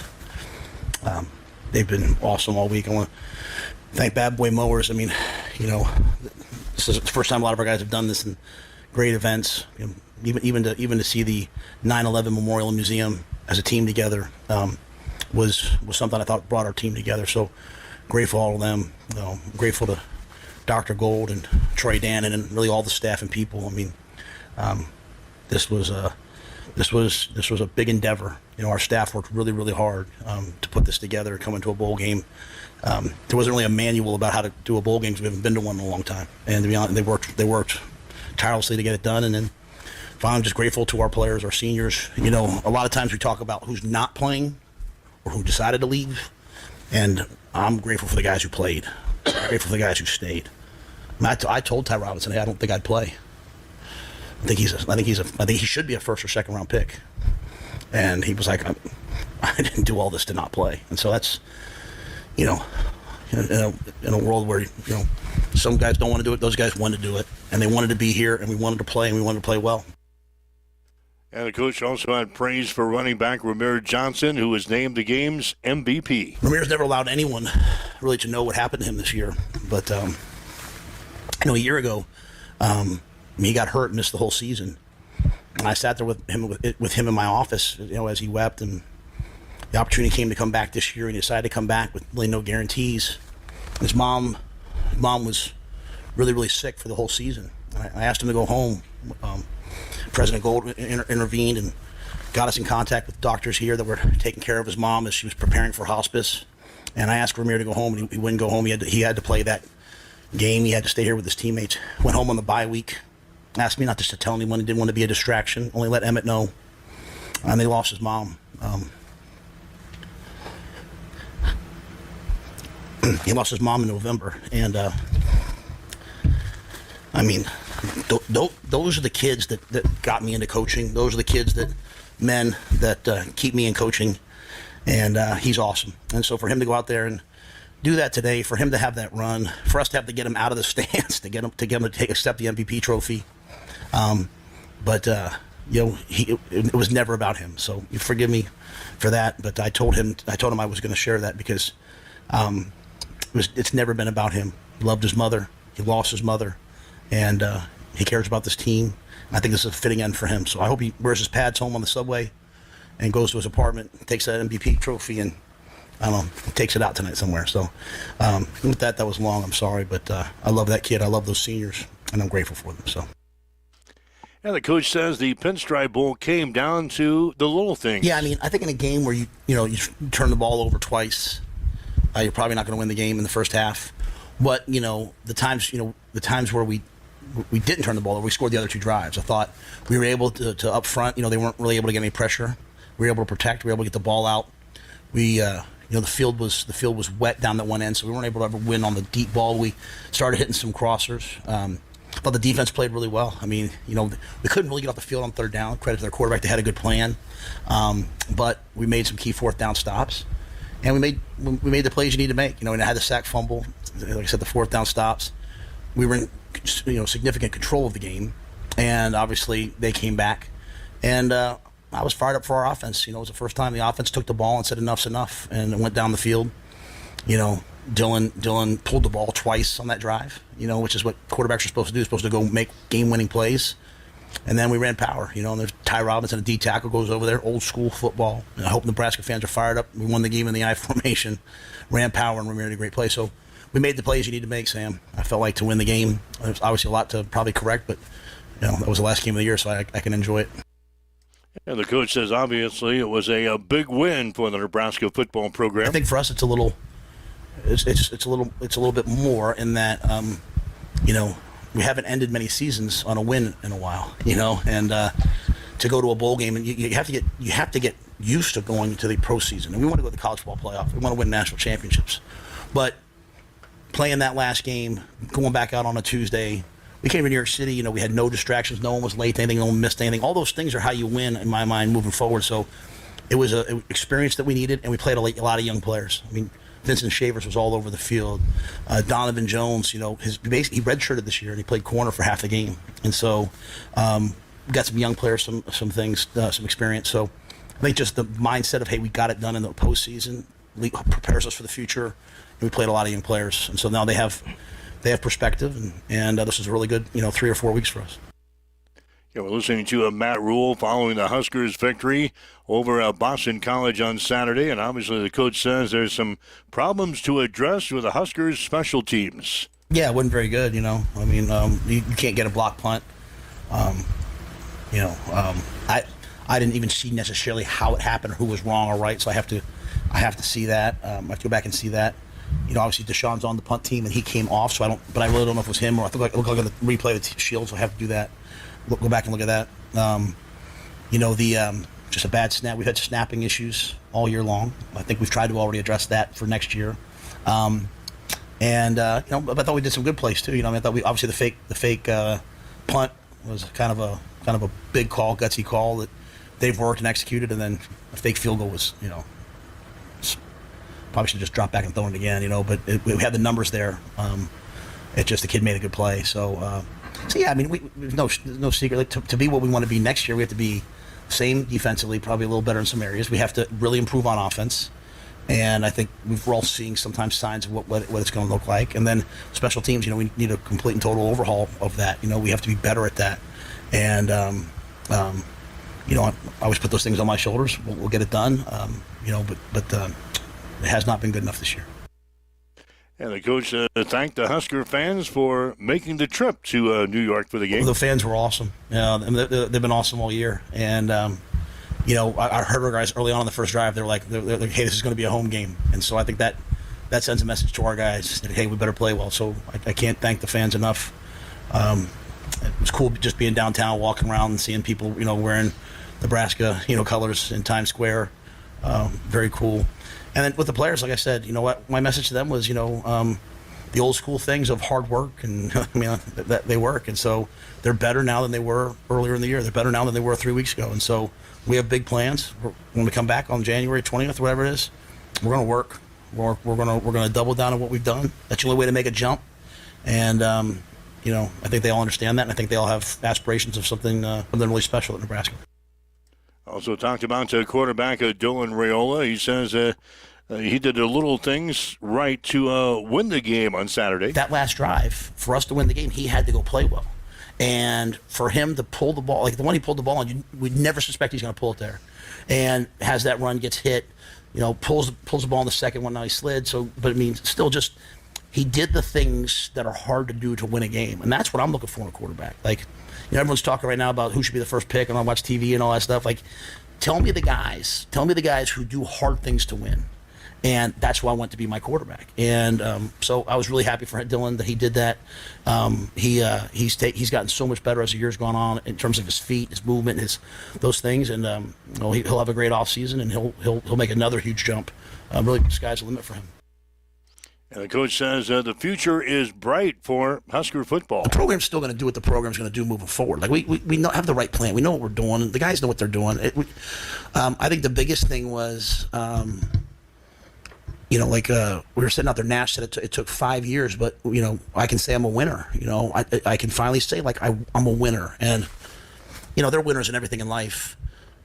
They've been awesome all week. I want to thank Bad Boy Mowers. This is the first time a lot of our guys have done this in great events. Even to see the 9/11 Memorial Museum as a team together was something I thought brought our team together. So grateful to all of them. Grateful to Dr. Gold and Troy Dannon and really all the staff and people. This was a big endeavor. Our staff worked really, really hard to put this together, come into a bowl game. There wasn't really a manual about how to do a bowl game because we haven't been to one in a long time. And to be honest, they worked tirelessly to get it done. And then finally, I'm just grateful to our players, our seniors. A lot of times we talk about who's not playing or who decided to leave. And I'm grateful for the guys who played. I'm grateful for the guys who stayed. I told Ty Robinson, hey, I don't think I'd play. I think he should be a first or second round pick. And he was like, I didn't do all this to not play. And so that's, in a world where, some guys don't want to do it, those guys want to do it. And they wanted to be here, and we wanted to play, and we wanted to play well. And the coach also had praise for running back Ramir Johnson, who was named the game's MVP. Ramir's never allowed anyone really to know what happened to him this year. But, a year ago, he got hurt and missed the whole season. And I sat there with him in my office, as he wept. And the opportunity came to come back this year, and he decided to come back with really no guarantees. His mom was really, really sick for the whole season. And I asked him to go home. President Gold intervened and got us in contact with doctors here that were taking care of his mom as she was preparing for hospice. And I asked Ramir to go home, and he wouldn't go home. He had to play that game. He had to stay here with his teammates. Went home on the bye week. Asked me not just to tell anyone. He didn't want to be a distraction. Only let Emmett know. And they lost his mom. He lost his mom in November. And, those are the kids that got me into coaching. Those are the men that keep me in coaching. And he's awesome. And so for him to go out there and do that today, for him to have that run, for us to have to get him out of the stands, to get him to accept the MVP trophy. It was never about him. So you forgive me for that. But I told him I was going to share that because it's never been about him. He loved his mother. He lost his mother. And he cares about this team. I think this is a fitting end for him. So I hope he wears his pads home on the subway and goes to his apartment, takes that MVP trophy, and takes it out tonight somewhere. So with that was long. I'm sorry, but I love that kid. I love those seniors, and I'm grateful for them. So. And the coach says the Pinstripe Bowl came down to the little things. Yeah, I think in a game where you turn the ball over twice, you're probably not going to win the game in the first half. But the times where we didn't turn the ball over, we scored the other two drives. I thought we were able to up front. They weren't really able to get any pressure. We were able to protect. We were able to get the ball out. We the field was wet down that one end, so we weren't able to ever win on the deep ball. We started hitting some crossers. I thought the defense played really well. I mean, we couldn't really get off the field on third down. Credit to their quarterback; they had a good plan. But we made some key fourth down stops, and we made the plays you need to make. And it had the sack fumble. Like I said, the fourth down stops. We were in significant control of the game, and obviously they came back. And I was fired up for our offense. It was the first time the offense took the ball and said enough's enough, and it went down the field. Dylan pulled the ball twice on that drive, which is what quarterbacks are supposed to do. Supposed to go make game-winning plays. And then we ran power, and there's Ty Robinson, a D tackle, goes over there, old school football. And I hope Nebraska fans are fired up. We won the game in the I formation, ran power, and we made a great play. So we made the plays you need to make, Sam. I felt like to win the game. There's obviously a lot to probably correct, but that was the last game of the year, so I can enjoy it. And the coach says obviously it was a big win for the Nebraska football program. I think for us it's a little bit more in that we haven't ended many seasons on a win in a while, and to go to a bowl game, and you have to get used to going to the pro season. And we want to go to the college football playoff. We want to win national championships. But playing that last game, going back out on a Tuesday, we came to New York City, we had no distractions, no one was late to anything, no one missed anything. All those things are how you win, in my mind, moving forward. So it was an experience that we needed, and we played a lot of young players. I mean, Vincent Shavers was all over the field. Donovan Jones, he redshirted this year, and he played corner for half the game. And so we got some young players, some things, some experience. So I think just the mindset of, hey, we got it done in the postseason prepares us for the future. And we played a lot of young players. And so now they have perspective, and this is a really good 3 or 4 weeks for us. Yeah, we're listening to Matt Rule following the Huskers' victory over Boston College on Saturday, and obviously the coach says there's some problems to address with the Huskers' special teams. Yeah, it wasn't very good, I mean, you can't get a block punt. I didn't even see necessarily how it happened or who was wrong or right, so I have to see that. I have to go back and see that. Obviously Deshaun's on the punt team and he came off, so I really don't know if it was him or I think it looked like on the replay with Shields, so I have to do that. Go back and look at that. Just a bad snap. We've had snapping issues all year long. I think we've tried to already address that for next year. But I thought we did some good plays too. I thought we obviously the fake punt was kind of a big call, gutsy call that they've worked and executed, and then a fake field goal was probably should have just dropped back and thrown it again. But we had the numbers there. It's just the kid made a good play. So yeah, I mean, there's no secret. Like, to be what we want to be next year, we have to be same defensively, probably a little better in some areas. We have to really improve on offense, and I think we're all seeing sometimes signs of what it's going to look like. And then special teams, we need a complete and total overhaul of that. We have to be better at that. And I always put those things on my shoulders. We'll get it done. But it has not been good enough this year. And the coach thanked the Husker fans for making the trip to New York for the game. The fans were awesome. They've been awesome all year. And, I heard our guys early on in the first drive, they're like, hey, this is going to be a home game. And so I think that sends a message to our guys that, hey, we better play well. So I can't thank the fans enough. It was cool just being downtown, walking around and seeing people, wearing Nebraska, colors in Times Square. Very cool. And then with the players, like I said, what my message to them was, the old school things of hard work, and that they work, and so they're better now than they were earlier in the year. They're better now than they were 3 weeks ago, and so we have big plans. When we come back on January 20th, whatever it is, we're going to work. We're going to double down on what we've done. That's the only way to make a jump, and I think they all understand that, and I think they all have aspirations of something really special at Nebraska. Also talked about quarterback Dylan Raiola. He says he did the little things right to win the game on Saturday. That last drive, for us to win the game, he had to go play well. And for him to pull the ball, like the one he pulled the ball on, we'd never suspect he's going to pull it there. And has that run, gets hit, pulls the ball on the second one, now he slid. So, but still just, he did the things that are hard to do to win a game. And that's what I'm looking for in a quarterback. Like, everyone's talking right now about who should be the first pick, and I watch TV and all that stuff. Like, tell me the guys who do hard things to win. And that's why I want to be my quarterback. And so I was really happy for Dylan that he did that. He's gotten so much better as the year's gone on in terms of his feet, his movement, those things. And he'll have a great offseason, and he'll make another huge jump. Really, the sky's the limit for him. And the coach says the future is bright for Husker football. The program's still going to do what the program's going to do moving forward. Like we have the right plan. We know what we're doing. The guys know what they're doing. I think the biggest thing was, we were sitting out there. Nash said it took 5 years, but I can say I'm a winner. I can finally say I'm a winner, and they're winners in everything in life.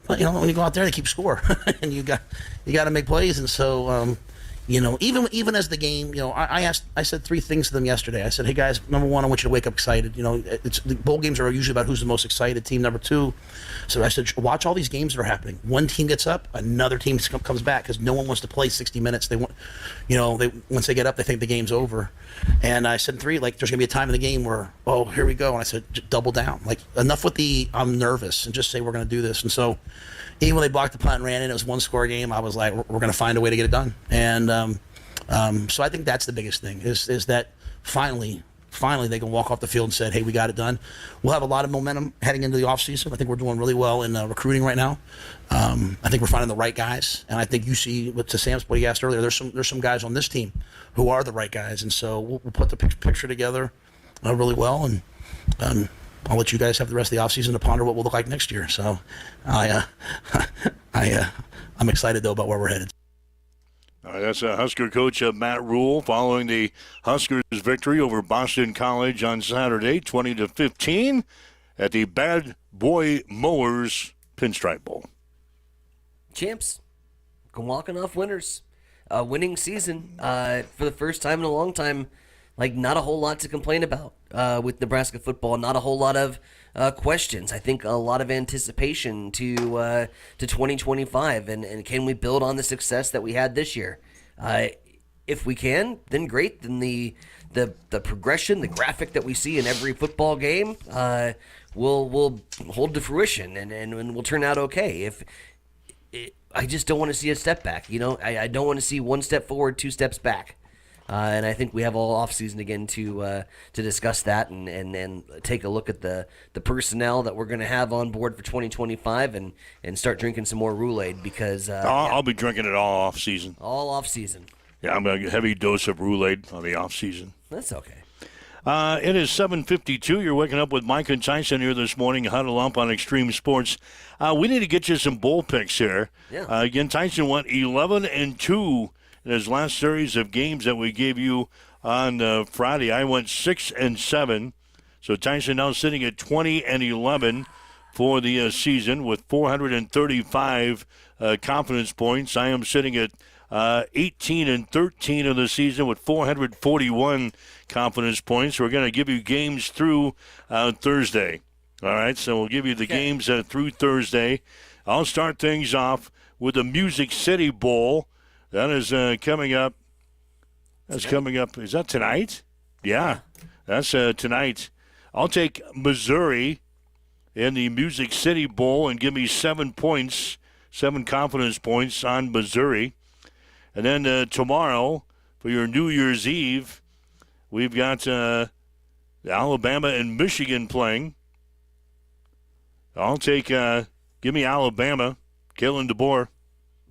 But when you go out there, they keep score, and you got to make plays, and so. Even as the game, I said 3 things to them yesterday. I said, hey guys, number 1, I want you to wake up excited. The bowl games are usually about who's the most excited team. Number 2, so I said, watch all these games that are happening. One team gets up, another team comes back because no one wants to play 60 minutes. They want, once they get up, they think the game's over. And I said 3, there's gonna be a time in the game where, oh, here we go. And I said, double down. Enough with I'm nervous, and just say we're gonna do this. And so. Even when they blocked the punt and ran in, it was 1-score game. I was like, we're going to find a way to get it done. And so I think that's the biggest thing is that finally they can walk off the field and say, hey, we got it done. We'll have a lot of momentum heading into the offseason. I think we're doing really well in recruiting right now. I think we're finding the right guys. And I think you see, to Sam's what he asked earlier, there's some guys on this team who are the right guys. And so we'll put the picture together really well. And I'll let you guys have the rest of the offseason to ponder what we'll look like next year. So I'm excited, though, about where we're headed. All right, that's Husker coach Matt Rule following the Huskers' victory over Boston College on Saturday, 20-15, at the Bad Boy Mowers Pinstripe Bowl. Champs, come walking off winners. Winning season for the first time in a long time. Not a whole lot to complain about with Nebraska football. Not a whole lot of questions. I think a lot of anticipation to 2025. And can we build on the success that we had this year? If we can, then great. Then the progression, the graphic that we see in every football game will hold to fruition and will turn out okay. I just don't want to see a step back. I don't want to see 1 step forward, 2 steps back. And I think we have all offseason again to discuss that and take a look at the personnel that we're going to have on board for 2025 and start drinking some more Roule-Aid because I'll be drinking it all off season. All off season. Yeah, I'm a heavy dose of Roule-Aid on the off season. That's okay. It is 7:52. You're waking up with Mike and Tyson here this morning. Huddle up on Extreme Sports. We need to get you some bowl picks here. Yeah. Again, Tyson went 11-2. In his last series of games that we gave you on Friday. I went 6-7. So Tyson now sitting at 20-11 for the season with 435 confidence points. I am sitting at 18-13 of the season with 441 confidence points. We're going to give you games through Thursday. All right, so we'll give you the games through Thursday. I'll start things off with the Music City Bowl. That is coming up. That's coming up. Is that tonight? Yeah, that's tonight. I'll take Missouri in the Music City Bowl and give me 7 points, 7 confidence points on Missouri. And then tomorrow for your New Year's Eve, we've got Alabama and Michigan playing. I'll take, give me Alabama, Kalen DeBoer.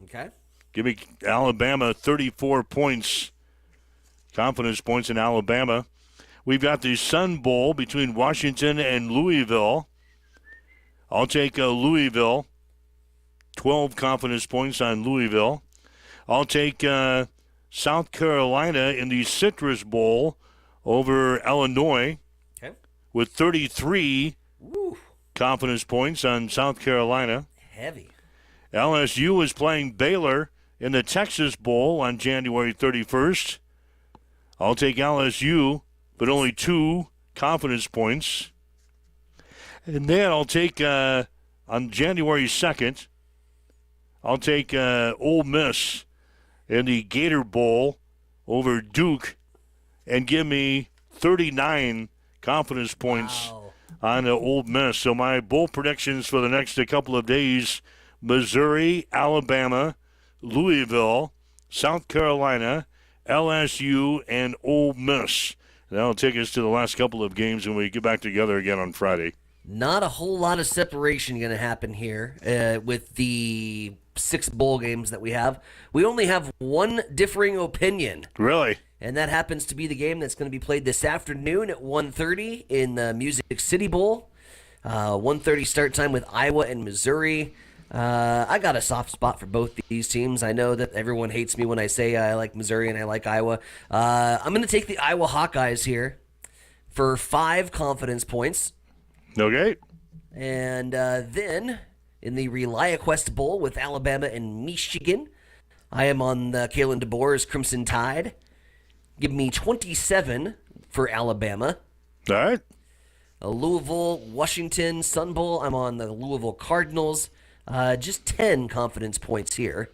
Okay. Give me Alabama 34 points, confidence points in Alabama. We've got the Sun Bowl between Washington and Louisville. I'll take Louisville, 12 confidence points on Louisville. I'll take South Carolina in the Citrus Bowl over Illinois with 33 confidence points on South Carolina. Heavy. LSU is playing Baylor in the Texas Bowl on January 31st. I'll take LSU, but only 2 confidence points. And then I'll take, on January 2nd, I'll take Ole Miss in the Gator Bowl over Duke and give me 39 confidence points on Ole Miss. So my bowl predictions for the next couple of days, Missouri, Alabama, Louisville, South Carolina, LSU, and Ole Miss. That'll take us to the last couple of games when we get back together again on Friday. Not a whole lot of separation going to happen here with the 6 bowl games that we have. We only have one differing opinion. Really? And that happens to be the game that's going to be played this afternoon at 1:30 in the Music City Bowl. 1:30 start time with Iowa and Missouri. I got a soft spot for both these teams. I know that everyone hates me when I say I like Missouri and I like Iowa. I'm going to take the Iowa Hawkeyes here for 5 confidence points. Okay. And then in the ReliaQuest Bowl with Alabama and Michigan, I am on the Kalen DeBoer's Crimson Tide. Give me 27 for Alabama. All right. Louisville, Washington, Sun Bowl. I'm on the Louisville Cardinals. Just 10 confidence points here.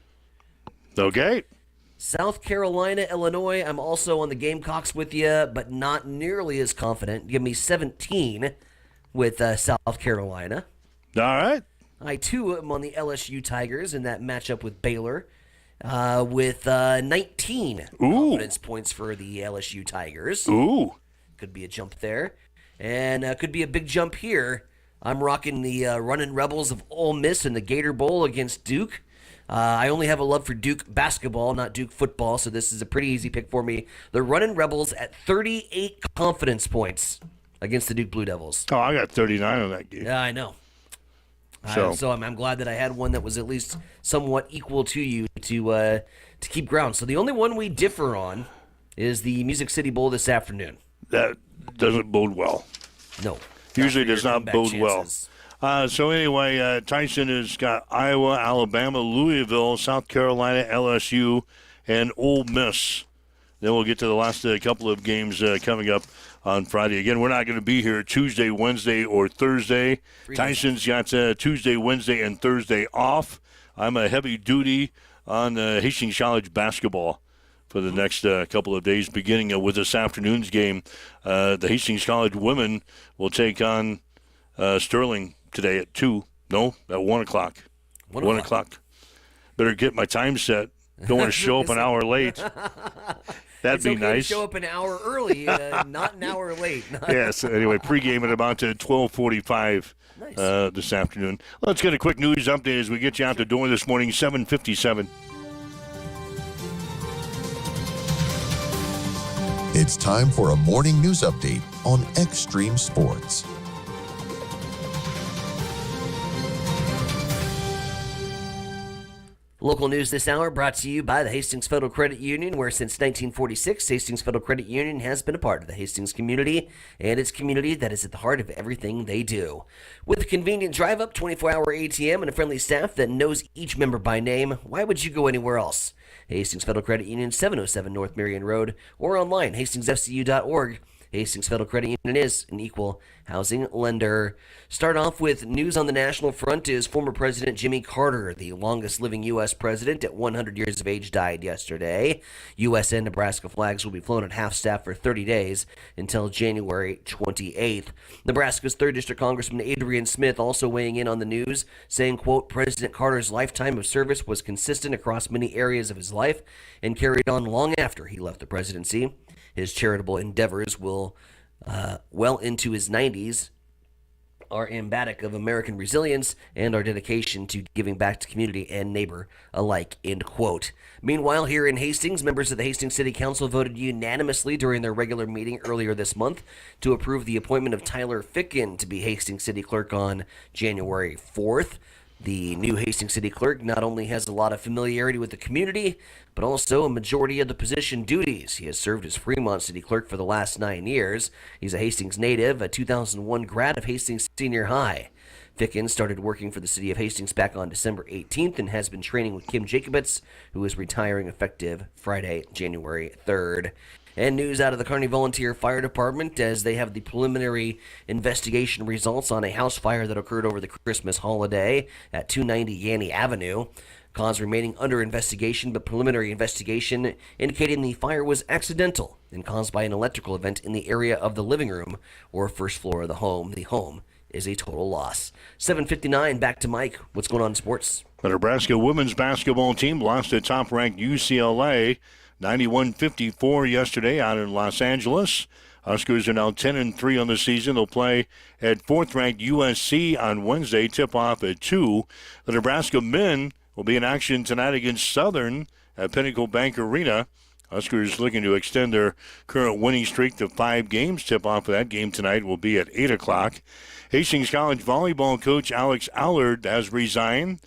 Okay. South Carolina, Illinois. I'm also on the Gamecocks with you, but not nearly as confident. Give me 17 with South Carolina. All right. I, too, am on the LSU Tigers in that matchup with Baylor with 19 confidence points for the LSU Tigers. Ooh. Could be a jump there. And could be a big jump here. I'm rocking the running Rebels of Ole Miss in the Gator Bowl against Duke. I only have a love for Duke basketball, not Duke football, so this is a pretty easy pick for me. The running Rebels at 38 confidence points against the Duke Blue Devils. Oh, I got 39 on that game. Yeah, I know. So I'm glad that I had one that was at least somewhat equal to you to keep ground. So the only one we differ on is the Music City Bowl this afternoon. That doesn't bode well. No. Usually does not bode well. So anyway, Tyson has got Iowa, Alabama, Louisville, South Carolina, LSU, and Ole Miss. Then we'll get to the last couple of games coming up on Friday. Again, we're not going to be here Tuesday, Wednesday, or Thursday. Tyson's got Tuesday, Wednesday, and Thursday off. I'm a heavy duty on Hastings College basketball for the next couple of days, beginning with this afternoon's game. The Hastings College women will take on Sterling today at 2. No, at 1 o'clock. 1 o'clock. Better get my time set. Don't want to show up an hour late. That'd be nice. To show up an hour early, not an hour late. Yes. Anyway, pregame at about 12:45 this afternoon. Let's get a quick news update as we get you out the door this morning. 7:57. It's time for a morning news update on Extreme Sports. Local news this hour brought to you by the Hastings Federal Credit Union, where since 1946, Hastings Federal Credit Union has been a part of the Hastings community, and its community that is at the heart of everything they do. With a convenient drive-up, 24-hour ATM, and a friendly staff that knows each member by name, why would you go anywhere else? Hastings Federal Credit Union, 707 North Marion Road, or online, hastingsfcu.org. Hastings Federal Credit Union is an equal housing lender. Start off with news on the national front is former President Jimmy Carter, the longest living U.S. president at 100 years of age, died yesterday. U.S. and Nebraska flags will be flown at half-staff for 30 days until January 28th. Nebraska's 3rd District Congressman Adrian Smith also weighing in on the news, saying, quote, President Carter's lifetime of service was consistent across many areas of his life and carried on long after he left the presidency. His charitable endeavors will well into his 90s are emblematic of American resilience and our dedication to giving back to community and neighbor alike, end quote. Meanwhile, here in Hastings, members of the Hastings City Council voted unanimously during their regular meeting earlier this month to approve the appointment of Tyler Ficken to be Hastings City Clerk on January 4th. The new Hastings City Clerk not only has a lot of familiarity with the community, but also a majority of the position duties. He has served as Fremont City Clerk for the last 9 years. He's a Hastings native, a 2001 grad of Hastings Senior High. Ficken started working for the city of Hastings back on December 18th and has been training with Kim Jacobitz, who is retiring effective Friday, January 3rd. And news out of the Kearney Volunteer Fire Department as they have the preliminary investigation results on a house fire that occurred over the Christmas holiday at 290 Yanny Avenue. Cause remaining under investigation, but preliminary investigation indicating the fire was accidental and caused by an electrical event in the area of the living room or first floor of the home. The home is a total loss. 7:59, back to Mike. What's going on in sports? The Nebraska women's basketball team lost to top-ranked UCLA 91-54 yesterday out in Los Angeles. Huskers are now 10-3 on the season. They'll play at fourth-ranked USC on Wednesday, tip-off at 2. The Nebraska men will be in action tonight against Southern at Pinnacle Bank Arena. Huskers looking to extend their current winning streak to 5 games. Tip-off of that game tonight will be at 8 o'clock. Hastings College volleyball coach Alex Allard has resigned.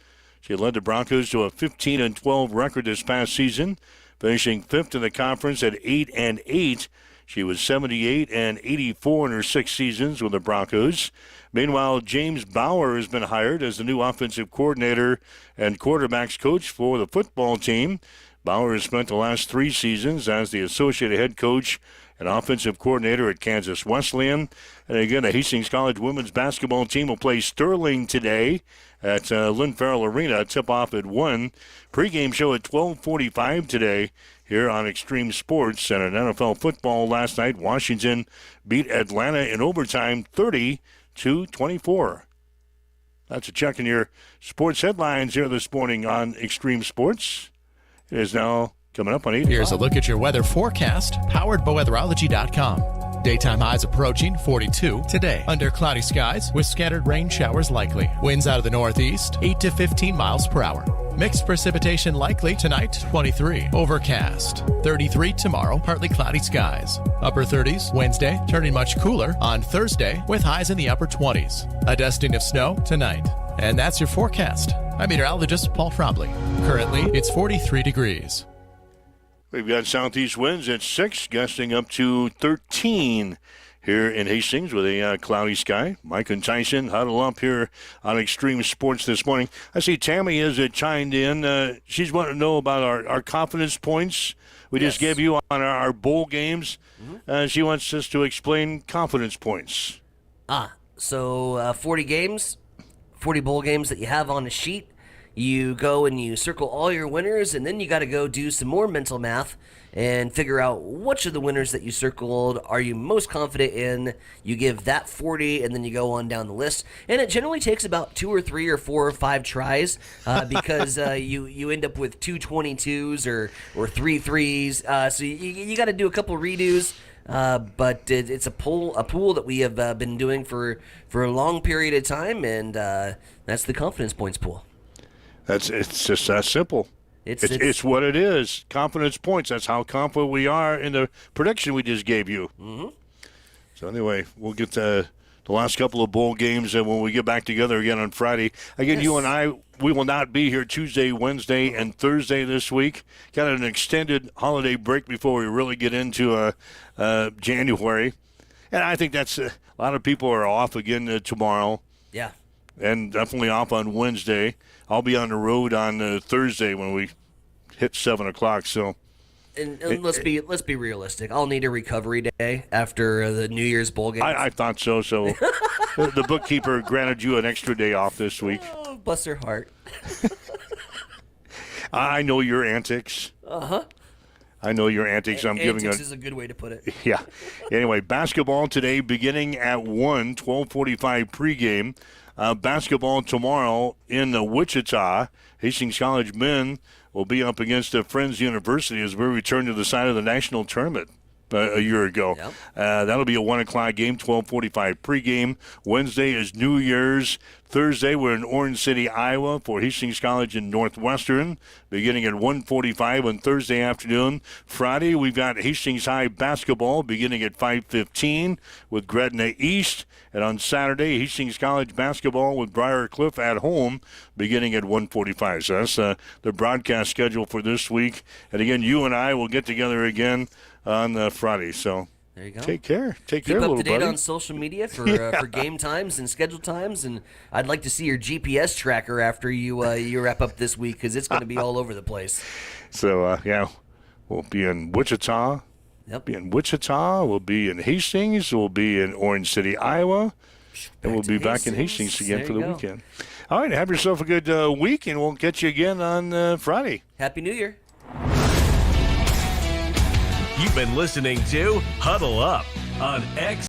She led the Broncos to a 15-12 record this past season, finishing 5th in the conference at 8-8. She was 78-84 in her 6 seasons with the Broncos. Meanwhile, James Bauer has been hired as the new offensive coordinator and quarterbacks coach for the football team. Bauer has spent the last 3 seasons as the associate head coach and offensive coordinator at Kansas Wesleyan. And again, the Hastings College women's basketball team will play Sterling today at Lynn Farrell Arena. Tip-off at 1. Pre-game show at 12:45 today here on Extreme Sports. And in NFL football last night, Washington beat Atlanta in overtime 30-24. That's a check in your sports headlines here this morning on Extreme Sports. It is now coming up on 8 o'clock. Here's a look at your weather forecast, powered by weatherology.com. Daytime highs approaching 42 today. Under cloudy skies with scattered rain showers likely. Winds out of the northeast, 8 to 15 miles per hour. Mixed precipitation likely tonight, 23. Overcast, 33 tomorrow, partly cloudy skies. Upper 30s Wednesday, turning much cooler on Thursday with highs in the upper 20s. A dusting of snow tonight. And that's your forecast. I'm meteorologist Paul Trombley. Currently, it's 43 degrees. We've got southeast winds at 6, gusting up to 13 here in Hastings with a cloudy sky. Mike and Tyson huddle up here on Extreme Sports this morning. I see Tammy has chimed in. She's wanting to know about our confidence points we just gave you on our bowl games. Mm-hmm. She wants us to explain confidence points. So 40 games, 40 bowl games that you have on a sheet. You go and you circle all your winners, and then you got to go do some more mental math and figure out which of the winners that you circled are you most confident in. You give that 40, and then you go on down the list. And it generally takes about 2 or 3 or 4 or 5 tries because you end up with 2 22s or 3 3s. So you got to do a couple redos. But it's a pool that we have been doing for a long period of time, and that's the confidence points pool. It's just that simple. It's what it is. Confidence points. That's how confident we are in the prediction we just gave you. Mm-hmm. So anyway, we'll get the last couple of bowl games, and when we get back together again on Friday. Again, you and I, we will not be here Tuesday, Wednesday, and Thursday this week. Got an extended holiday break before we really get into January. And I think that's a lot of people are off again tomorrow. Yeah. And definitely off on Wednesday. I'll be on the road on Thursday when we hit 7 o'clock. So, and let's be realistic. I'll need a recovery day after the New Year's bowl game. I thought so. So the bookkeeper granted you an extra day off this week. Oh, bless her heart. I know your antics. I know your antics. Antics is a good way to put it. Yeah. Anyway, basketball today beginning at 1, 12:45 pregame. Basketball tomorrow in Wichita. Hastings College men will be up against Friends University as we return to the side of the national tournament a year ago. Yep. That'll be a 1 o'clock game, 12:45 pregame. Wednesday is New Year's. Thursday, we're in Orange City, Iowa for Hastings College and Northwestern, beginning at 1:45 on Thursday afternoon. Friday, we've got Hastings High basketball beginning at 5:15 with Gretna East. And on Saturday, Hastings College basketball with Briar Cliff at home beginning at 1:45. So that's the broadcast schedule for this week. And again, you and I will get together again on Friday. So there you go. Take care. Take care, little buddy. Keep up to date on social media for game times and schedule times. And I'd like to see your GPS tracker after you wrap up this week because it's going to be all over the place. So, we'll be in Wichita. Yep. Be in Wichita. We'll be in Hastings. We'll be in Orange City, Iowa. And we'll be back in Hastings again for the weekend. All right. Have yourself a good week, and we'll catch you again on Friday. Happy New Year. You've been listening to Huddle Up on X.